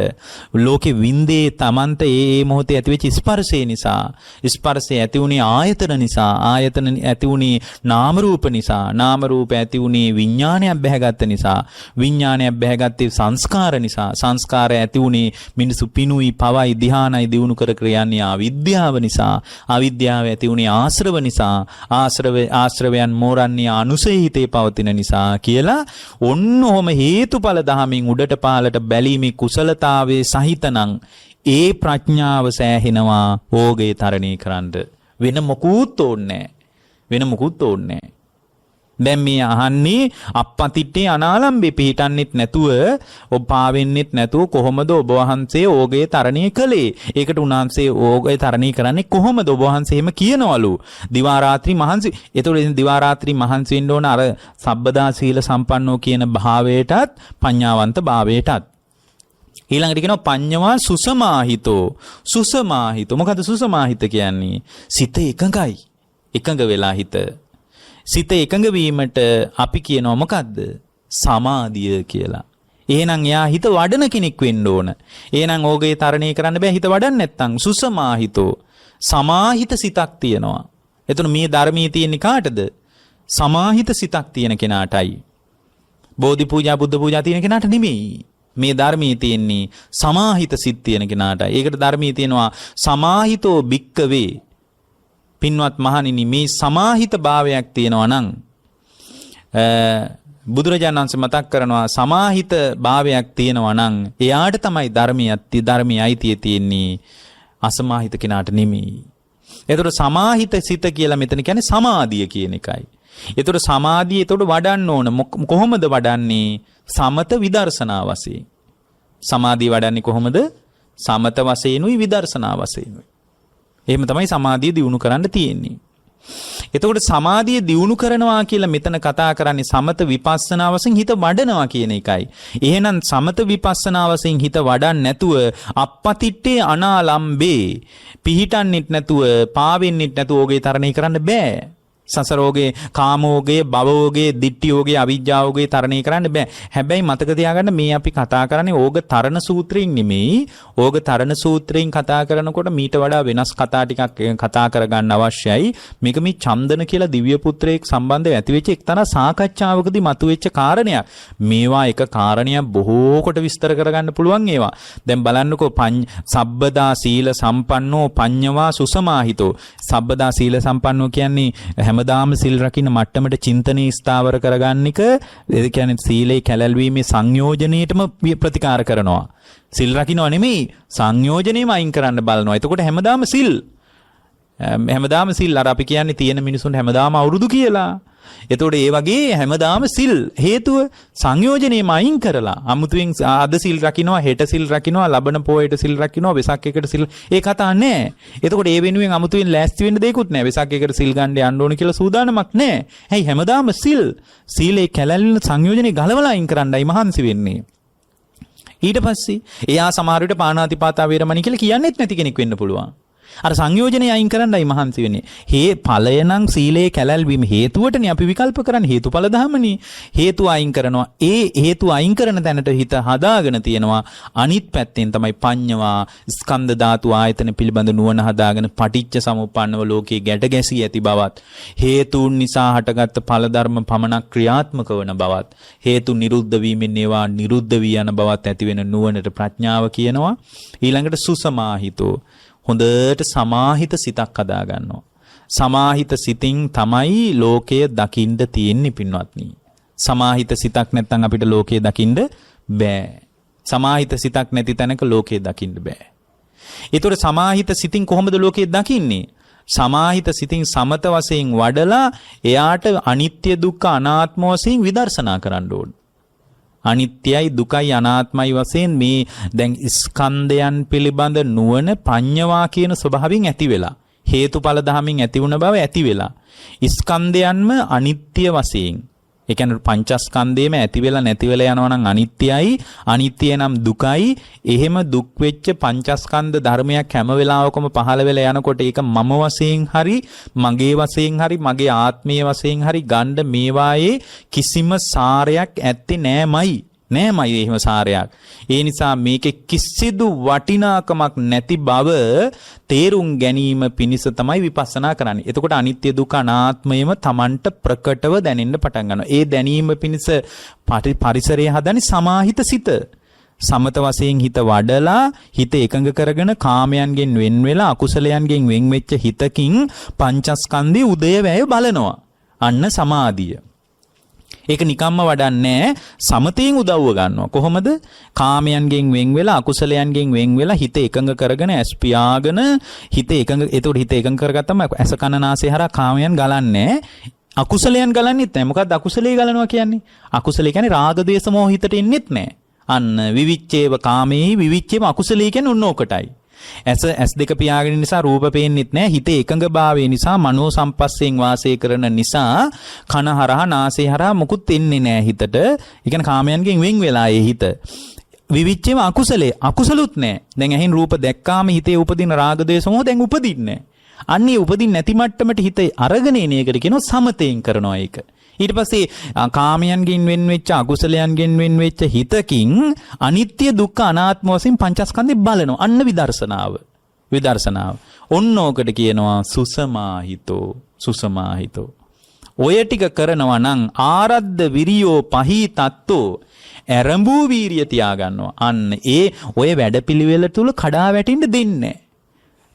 ලෝකේ වින්දේ තමන්ට ඒ මොහොතේ ඇතිවෙච්ච ස්පර්ශය නිසා. ස්පර්ශය ඇති උනේ ආයතන නිසා. ආයතන ඇති උනේ නාම රූප නිසා. නාම රූප ඇති උනේ විඥානයක් බැහැගත්ත නිසා. විඥානයක් බැහැගත්තේ සංස්කාර නිසා. සංස්කාරය ඇති උනේ මිනිසු පිනුයි පවයි ධානයි දිනු කර යන්නේ අවිද්‍යාව නිසා. අවිද්‍යාව ඇති උනේ ආශ්‍රව නිසා. ආශ්‍රවයන් මෝරන්නේ අනුසය හිතේ පවතින නිසා කියලා ඔන්න ඔහම හේතුඵල දහමින් උඩට පහළට බැලීමේ කුසලතාවයේ සහිතනම් ඒ ප්‍රඥාව සෑහෙනවා ඕගේ තරණය කරන්න. වෙන මොකුත් ඕනේ නැහැ. දැන් මේ අහන්නේ අපපතිට්ටේ අනාලම්බේ පිහිටන්නෙත් නැතුව ඔබ පාවෙන්නෙත් නැතුව කොහොමද ඔබ වහන්සේ ඕගේ තරණය කළේ? ඒකට උන්වහන්සේ ඕගේ තරණය කරන්නේ කොහොමද? ඔබ වහන්සේ එහෙම කියනවලු. දිවා රාත්‍රී මහන්සි. ඒතකොට දිවා රාත්‍රී මහන්සි වෙන්න ඕන අර සබ්බදා සීල සම්පන්නෝ කියන භාවයටත් පඤ්ඤාවන්ත භාවයටත්. ඊළඟට කියනවා පඤ්ඤවා සුසමාහිතෝ. මොකද්ද සුසමාහිත කියන්නේ? සිත එකඟයි. එකඟ වෙලා හිත. සිත එකඟ වීමට අපි කියනවා මොකද්ද? සමාධිය කියලා. එහෙනම් එයා හිත වඩන කෙනෙක් වෙන්න ඕන. එහෙනම් ඕගේ තරණය කරන්න බෑ හිත වඩන්න නැත්තම්. සුසමාහිතෝ. සමාහිත සිතක් තියෙනවා. එතන මේ ධර්මයේ තියෙන්නේ කාටද? සමාහිත සිතක් තියෙන කෙනාටයි. බෝධි පූජා බුද්ධ පූජා තියෙන කෙනාට නෙමෙයි. මේ ධර්මයේ තියෙන්නේ සමාහිත සිත් තියෙන කෙනාටයි. ඒකට ධර්මයේ තියෙනවා සමාහිතෝ භික්කවේ. පින්වත් මහණෙනි මේ සමාහිත භාවයක් තියෙනවා නම් බුදුරජාණන් වහන්සේ මතක් කරනවා සමාහිත භාවයක් තියෙනවා නම් එයාට තමයි ධර්මයේ අයිතිය තියෙන්නේ, අසමාහිත කෙනාට නෙමෙයි. ඒතකොට සමාහිත සිත කියලා මෙතන කියන්නේ සමාධිය කියන එකයි. ඒතකොට සමාධිය ඒතකොට වඩන්න ඕන. කොහොමද වඩන්නේ? සමත විදර්ශනා වශයෙන්. සමාධිය වඩන්නේ කොහොමද? සමත වශයෙන්ුයි විදර්ශනා වශයෙන්ුයි. එහෙම තමයි සමාධිය දියුණු කරන්න තියෙන්නේ. එතකොට සමාධිය දියුණු කරනවා කියලා මෙතන කතා කරන්නේ සමත විපස්සනා වශයෙන් හිත වඩනවා කියන එකයි. එහෙනම් සමත විපස්සනා වශයෙන් හිත වඩන්න නැතුව අපපතිට්ඨේ අනාලම්බේ පිහිටන්නෙත් නැතුව පාවෙන්නෙත් නැතුව ඕගේ තරණය කරන්න බෑ. සසරෝගේ, කාමෝගේ, භවෝගේ, දිට්ඨියෝගේ, අවිජ්ජාවෝගේ තරණය කරන්න බෑ. හැබැයි මතක තියාගන්න මේ අපි කතා කරන්නේ ඕග තරණ සූත්‍රයෙන් නෙමෙයි. ඕග තරණ සූත්‍රයෙන් කතා කරනකොට මීට වඩා වෙනස් කතා ටිකක් කතා කරගන්න අවශ්‍යයි. මේක මේ චන්දන කියලා දිව්‍ය පුත්‍රයෙක් සම්බන්ධව ඇතිවෙච්ච එක්තරා සාකච්ඡාවකදී මතුවෙච්ච කාරණයක්. මේවා එක කාරණයක් බොහෝ කොට විස්තර කරගන්න පුළුවන් ඒවා. දැන් බලන්නකෝ සබ්බදා සීල සම්පන්නෝ පඤ්ඤවා සුසමාහිතෝ. සබ්බදා සීල සම්පන්නෝ කියන්නේ හැමදාම සිල් රකින්න මට්ටමට චින්තනයේ ස්ථාවර කරගන්න එක. ඒ කියන්නේ සීලේ කැළැල්වීමේ සංයෝජනයේටම ප්‍රතිකාර කරනවා. සිල් රකින්නව නෙමෙයි සංයෝජනයේම අයින් කරන්න බලනවා. එතකොට හැමදාම සිල් අර අපි කියන්නේ තියෙන මිනිසුන් හැමදාම අවුරුදු කියලා. එතකොට ඒ වගේ හැමදාම සිල් හේතුව සංයෝජනයේම අයින් කරලා අමුතුවෙන් අද සිල් රකින්නවා, හෙට සිල් රකින්නවා, ලබන පොයට සිල් රකින්නවා, වෙසක් එකට සිල් ඒ කතා නැහැ. එතකොට ඒ වෙනුවෙන් අමුතුවෙන් ලෑස්ති වෙන්න දෙයක්වත් නැහැ. වෙසක් එකට සිල් ගන්න යන්න ඕන කියලා සූදානමක් නැහැ. හැයි හැමදාම සීලේ කැළැල්ලෙන සංයෝජනේ ගලවලා අයින් කරන්නයි මහන්සි වෙන්නේ. ඊට පස්සේ එයා සමහර විට පාණාතිපාතා වේරමණී කියලා කියන්නෙත් නැති කෙනෙක් වෙන්න පුළුවන්. අර සංයෝජනය අයින් කරන්නයි මහන්සි වෙන්නේ. ඵලය නම් සීලේ කැළැල්වීම හේතුවටනේ අපි විකල්ප කරන්නේ. හේතුඵල ධමනේ. හේතු අයින් කරනවා. ඒ හේතු අයින් කරන තැනට හිත හදාගෙන තියෙනවා. අනිත් පැත්තෙන් තමයි පඤ්ඤවා ස්කන්ධ ධාතු ආයතන පිළිබඳ නුවණ හදාගෙන පටිච්ච සමුප්පන්නව ලෝකේ ගැට ගැසී ඇති බවත්, හේතුන් නිසා හටගත් ඵල ධර්ම පමණක් ක්‍රියාත්මක වන බවත්, හේතු නිරුද්ධ වීමෙන් ඒවා නිරුද්ධ වී යන බවත් ඇති වෙන නුවණට ප්‍රඥාව කියනවා. ඊළඟට සුසමාහිතෝ හොඳට සමාහිත සිතක් හදා ගන්නවා. සමාහිත සිතින් තමයි ලෝකය දකින්න තියෙන්නේ පින්වත්නි. සමාහිත සිතක් නැත්නම් අපිට ලෝකය දකින්න බෑ. සමාහිත සිතක් නැති තැනක ලෝකය දකින්න බෑ. ඒතර සමාහිත සිතින් කොහොමද ලෝකය දකින්නේ? සමාහිත සිතින් සමත වශයෙන් වඩලා එයාට අනිත්‍ය දුක්ඛ අනාත්ම වශයෙන් විදර්ශනා කරන්න ඕන. අනිත්‍යයි දුකයි අනාත්මයි වශයෙන් මේ දැන් ස්කන්ධයන් පිළිබඳ නුවණ පඤ්ඤවා කියන ස්වභාවයෙන් ඇති වෙලා, හේතුඵල ධමයෙන් ඇති වුණ බව ඇති වෙලා, ස්කන්ධයන්ම අනිත්‍ය වශයෙන්, ඒ කියන්නේ පංචස්කන්ධයේම ඇති වෙලා නැති වෙලා යනවා නම් අනිත්‍යයි, අනිත්‍ය නම් දුකයි. එහෙම දුක් වෙච්ච පංචස්කන්ධ ධර්මයක් හැම වෙලාවකම පහළ වෙලා යනකොට ඒක මම වශයෙන් හරි, මගේ වශයෙන් හරි, මගේ ආත්මීය වශයෙන් හරි ගන්න මේවායේ කිසිම සාරයක් ඇත්තේ නෑමයි. එහෙම සාරයක්. ඒ නිසා මේකේ කිසිදු වටිනාකමක් නැති බව තේරුම් ගැනීම පිණිස තමයි විපස්සනා කරන්නේ. එතකොට අනිත්‍ය දුක්ඛ අනාත්මයම Tamanට ප්‍රකටව දැනෙන්න පටන් ගන්නවා. ඒ දැනීම පිණිස පරිසරය හදන්නේ සමාහිත සිත. සමත වශයෙන් හිත වඩලා හිත එකඟ කරගෙන කාමයන්ගෙන් වෙන් වෙලා අකුසලයන්ගෙන් වෙන් වෙච්ච හිතකින් පංචස්කන්ධයේ උදයවැය බලනවා. අන්න සමාධිය. ඒක නිකම්ම වඩන්නේ සමතයෙන් උදව්ව ගන්නවා. කොහොමද? කාමයන්ගෙන් වෙන් වෙලා අකුසලයන්ගෙන් වෙන් වෙලා හිත එකඟ කරගෙන ඇස් පියාගෙන හිත එකඟ. ඒතකොට හිත එකඟ කරගත්තම ඇස කන නාසය හරහා කාමයන් ගලන්නේ. අකුසලයන් ගලන්නෙත් නැහැ. මොකද්ද අකුසලයේ ගලනවා කියන්නේ? අකුසලයේ කියන්නේ රාග දේශ මොහ හිතට එන්නෙත් නැහැ. අන්න විවිච්ඡේව කාමේහි විවිච්ඡේව අකුසලයේ කියන්නේ උන්න ඕකටයි. ඇස් දෙක පියාගෙන නිසා රූප පේන්නෙත් නැහැ. හිතේ එකඟභාවය නිසා මනෝ සම්පස්යෙන් වාසය කරන නිසා කන හරහා නාසය හරහා මුකුත් එන්නේ නැහැ හිතට. ඒ කියන්නේ කාමයන්ගෙන් වෙන් වෙලා ඒ හිත. විවිච්ඡේව අකුසලුත් නැහැ. දැන් ඇහෙන් රූප දැක්කාම හිතේ උපදින රාග දේශ මොහ දැන් උපදින්නේ නැහැ. අන්නේ උපදින්න නැති මට්ටමට හිත අරගෙන එන එකට කියනවා සමතෙන් කරනවා ඒක. ඊට පස්සේ කාමයන්ගෙන් වෙන් වෙච්ච අකුසලයන්ගෙන් වෙන් වෙච්ච හිතකින් අනිත්‍ය දුක්ඛ අනාත්ම වශයෙන් පංචස්කන්ධය බලනවා. අන්න විදර්ශනාව. ඔන්නෝකට කියනවා සුසමාහිතෝ. ඔය ටික කරනවා නම් ආරද්ධ විරියෝ පහී තත්තෝ ඇරඹූ වීරිය තියාගන්නවා. අන්න ඒ ඔය වැඩපිළිවෙල තුල කඩා වැටෙන්න දෙන්නේ.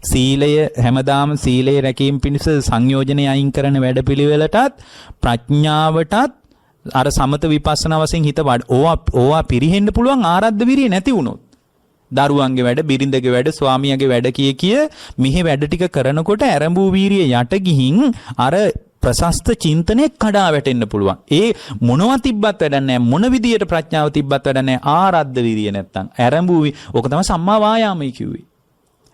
සීලය හැමදාම සීලේ රැකීම පිණිස සංයෝජනය අයින් කරන වැඩපිළිවෙලටත් ප්‍රඥාවටත් අර සමත විපස්සනා වශයෙන් හිත ඕවා පිරිහෙන්න පුළුවන් ආරද්ධ විරිය නැති වුණොත්. දරුවන්ගේ වැඩ, බිරිඳගේ වැඩ, ස්වාමියාගේ වැඩ කිය මෙහි වැඩ ටික කරනකොට ඇරඹූ වීරිය යට ගිහින් අර ප්‍රශස්ත චින්තනයේ කඩා වැටෙන්න පුළුවන්. ඒ මොනවා තිබ්බත් වැඩක් නැහැ. මොන විදියට ප්‍රඥාව තිබ්බත් වැඩක් නැහැ. ආරද්ධ විරිය නැත්තම් ඇරඹූ ඕක තමයි සම්මා වායාමයි කිව්වේ.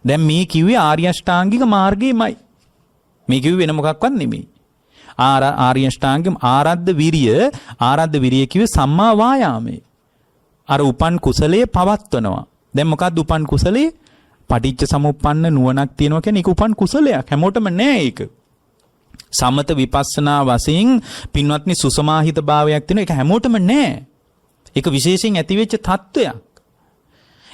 දැන් මේ කිව්වේ ආර්ය අෂ්ටාංගික මාර්ගයමයි. මේ කිව්වේ වෙන මොකක්වත් නෙමෙයි. ආර්ය අෂ්ටාංගික ආරද්ධ විරිය කිව්වේ සම්මා වායාමයේ. අර උපන් කුසලයේ පවත්වනවා. දැන් මොකක්ද උපන් කුසලයේ? පටිච්ච සමුප්පන්න නුවණක් තියෙනවා කියන්නේ ඒක උපන් කුසලයක්. හැමෝටම නෑ ඒක. සමත විපස්සනා වශයෙන් පින්වත්නි සුසමාහිත භාවයක් තියෙනවා. ඒක හැමෝටම නෑ. ඒක විශේෂයෙන් ඇතිවෙච්ච තත්වයක්.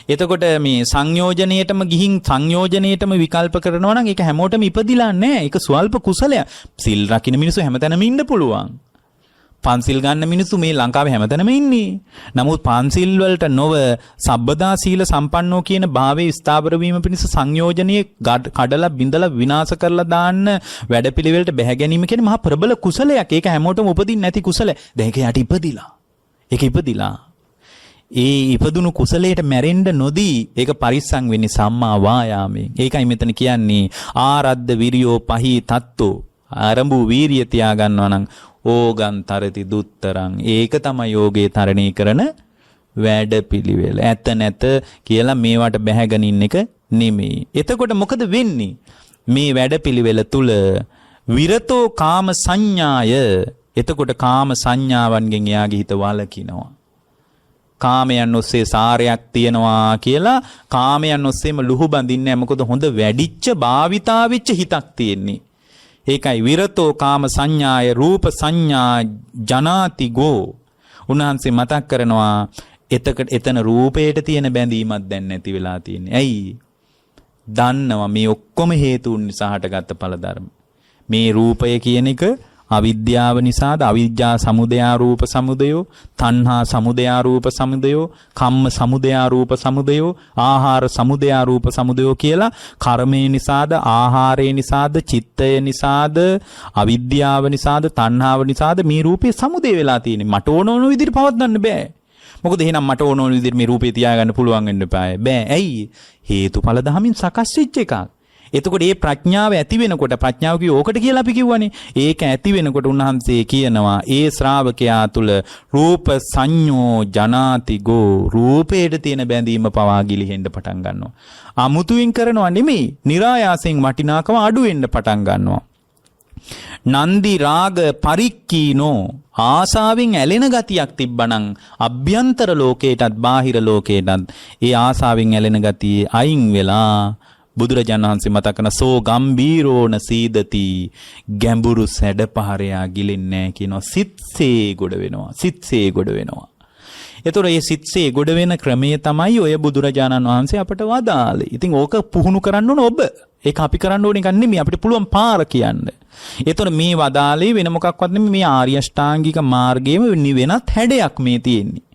එතකොට මේ සංයෝජනයේටම ගිහින් සංයෝජනයේටම විකල්ප කරනවා නම් ඒක හැමෝටම ඉපදිලා නෑ. ඒක ස්වල්ප කුසලයක්. සිල් රකින්න මිනිස්සු හැමතැනම ඉන්න පුළුවන්. පන්සිල් ගන්න මිනිස්සු මේ ලංකාවේ හැමතැනම ඉන්නේ. නමුත් පන්සිල් වලට නොව සබ්බදා සීල සම්පන්නෝ කියන භාවයේ ස්ථාවර වීම පිණිස සංයෝජනීය කඩලා බිඳලා විනාශ කරලා දාන්න වැඩපිළිවෙලට බැහැ ගැනීම කියන්නේ මහා ප්‍රබල කුසලයක්. ඒක හැමෝටම උපදින්න නැති කුසලයක්. දැන් ඒක යට ඉපදිලා. ඒක ඉපදිලා. ඒ ඉපදුණු කුසලයට මැරෙන්න නොදී ඒක පරිස්සම් වෙන්නේ සම්මා වායාමයෙන්. ඒකයි මෙතන කියන්නේ ආරද්ධ විරියෝ පහී තත්තෝ. ආරම්භ වීරිය තියා ගන්නවා නම් ඕගන් තරති දුත්තරං. ඒක තමයි යෝගේ තරණය කරන වැඩපිළිවෙල. ඇත නැත කියලා මේවට බැහැගෙන ඉන්න එක නෙමෙයි. එතකොට මොකද වෙන්නේ? මේ වැඩපිළිවෙල තුල විරතෝ කාම සංඥාය. එතකොට කාම සංඥාවන්ගෙන් එයාගේ හිත වළකිනවා. කාමයන් ඔස්සේ සාරයක් තියනවා කියලා කාමයන් ඔස්සේම ලුහු බඳින්නේ නැහැ. මොකද හොඳ වැඩිච්ච භාවිතා වෙච්ච හිතක් තියෙන්නේ. ඒකයි විරතෝ කාම සංඥාය රූප සංඥා ජනාති ගෝ. උන්වහන්සේ මතක් කරනවා එතන රූපයට තියෙන බැඳීමක් දැන් නැති වෙලා තියෙන්නේ. ඇයි? දන්නවා මේ ඔක්කොම හේතුන් නිසා හටගත්ත ඵල ධර්ම. මේ රූපය කියන එක අවිද්‍යාව නිසාද? අවිජ්ජා සමුදයා රූප සමුදයෝ, තණ්හා සමුදයා රූප සමුදයෝ, කම්ම සමුදයා රූප සමුදයෝ, ආහාර සමුදයා රූප සමුදයෝ කියලා කර්මය නිසාද, ආහාරය නිසාද, චිත්තය නිසාද, අවිද්‍යාව නිසාද, තණ්හාව නිසාද මේ රූපේ සමුදේ වෙලා තියෙන්නේ. මට ඕන විදිහට පවත්වන්න බෑ. මොකද එහෙනම් මට ඕන විදිහට මේ රූපේ තියාගන්න පුළුවන් වෙන්න බෑ. ඇයි? හේතුඵල ධමින් සකස් වෙච්ච එකක්. එතකොට මේ ප්‍රඥාව ඇති වෙනකොට ප්‍රඥාව කිව්ව ඕකට කියලා අපි කිව්වනේ. ඒක ඇති වෙනකොට උන්වහන්සේ කියනවා ඒ ශ්‍රාවකයා තුල රූප සංඤෝ ජනාති ගෝ. රූපයට තියෙන බැඳීම පවා ගිලිහෙන්න පටන් ගන්නවා. අමුතුවෙන් කරනවා නෙමෙයි. નિરાයාසයෙන් වටිනාකම අඩු වෙන්න පටන් ගන්නවා. නන්දි රාග පරික්කීනෝ. ආසාවෙන් ඇලෙන ගතියක් තිබ්බනම් අභ්‍යන්තර ලෝකයටත් බාහිර ලෝකයටත් ඒ ආසාවෙන් ඇලෙන ගතිය අයින් වෙලා බුදුරජාණන් වහන්සේ මතක් කරන සෝ ගම්බීරෝන සීදති. ගැඹුරු සැඩපහරයා ගිලෙන්නේ නැහැ කියනවා. සිත්සේ ගොඩ වෙනවා. සිත්සේ ගොඩ වෙනවා. ඒතොර මේ සිත්සේ ගොඩ වෙන ක්‍රමය තමයි ඔය බුදුරජාණන් වහන්සේ අපට වදාළේ. ඉතින් ඕක පුහුණු කරන්න ඕන ඔබ. ඒක අපි කරන්න ඕන එකක් නෙමෙයි. අපිට පුළුවන් පාර කියන්න. ඒතොර මේ වදාළේ වෙන මොකක්වත් නෙමෙයි. මේ ආර්ය අෂ්ටාංගික මාර්ගයේම වෙනත් හැඩයක් මේ තියෙන්නේ.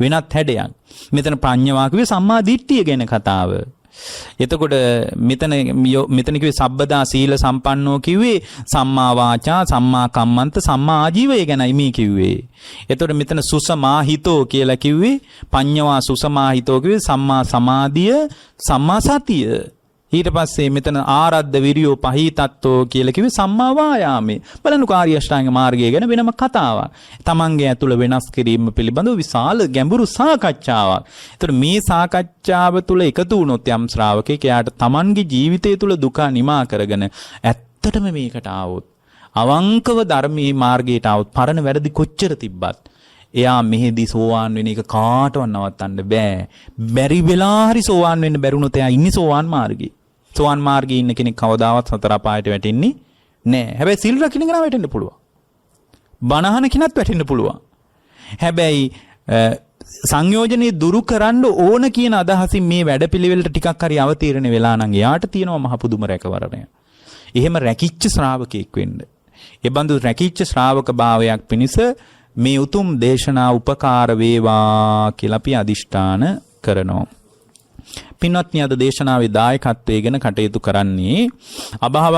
වෙනත් හැඩයක්. මෙතන ප්‍රඥාව කිව්වේ සම්මා දිට්ඨිය ගැන කතාව. එතකොට මෙතන කිව්වේ සබ්බදා සීල සම්පන්නෝ කිව්වේ සම්මා වාචා සම්මා කම්මන්ත සම්මා ආජීවය ගැනයි මේ කිව්වේ. එතකොට මෙතන සුසමාහිතෝ කියලා කිව්වේ පඤ්ඤවා සුසමාහිතෝ කිව්වේ සම්මා සමාධිය සම්මා සතිය. ඊට පස්සේ මෙතන ආරද්ධ විරියෝ පහීතත්තෝ කියලා කිව්වේ සම්මා වායාමේ. බලන්නකෝ ආර්ය අෂ්ටාංග මාර්ගය ගැන වෙනම කතාවක්. තමන්ගේ ඇතුළ වෙනස් කිරීම පිළිබඳව විශාල ගැඹුරු සාකච්ඡාවක්. ඒතර මේ සාකච්ඡාව තුළ එකතු වුණොත් යම් ශ්‍රාවකෙක් එයාට තමන්ගේ ජීවිතය තුළ දුක නිමා කරගෙන ඇත්තටම මේකට ආවොත් අවංකව ධර්මයේ මාර්ගයට ආවොත් පරණ වැරදි කොච්චර තිබ්බත් එයා මෙහෙදි සෝවාන් වෙන එක කාටවත් නවත්තන්න බෑ. බැරි වෙලා හරි සෝවාන් වෙන්න බැරුණොත් එයා ඉන්නේ සෝවාන් මාර්ගේ. සෝවාන් මාර්ගයේ ඉන්න කෙනෙක් කවදාවත් සතර අපායට වැටෙන්නේ නැහැ. හැබැයි සිල් රකින්න කෙනා වැටෙන්න පුළුවන්. බණහන කෙනත් වැටෙන්න පුළුවන්. හැබැයි සංයෝජනේ දුරු කරන්න ඕන කියන අදහසින් මේ වැඩපිළිවෙලට ටිකක් හරි අවතීර්ණ වෙලා නම් එයාට තියෙනවා මහ පුදුම රැකවරණය. එහෙම රැකිච්ච ශ්‍රාවකෙක් වෙන්න. ඒ බඳු රැකිච්ච ශ්‍රාවක භාවයක් පිණිස මේ උතුම් දේශනා උපකාර වේවා කියලා අපි අදිෂ්ඨාන කරනවා. පින්වත්නි අද දේශනාවේ දායකත්වයෙන් කටයුතු කරන්නේ අභාව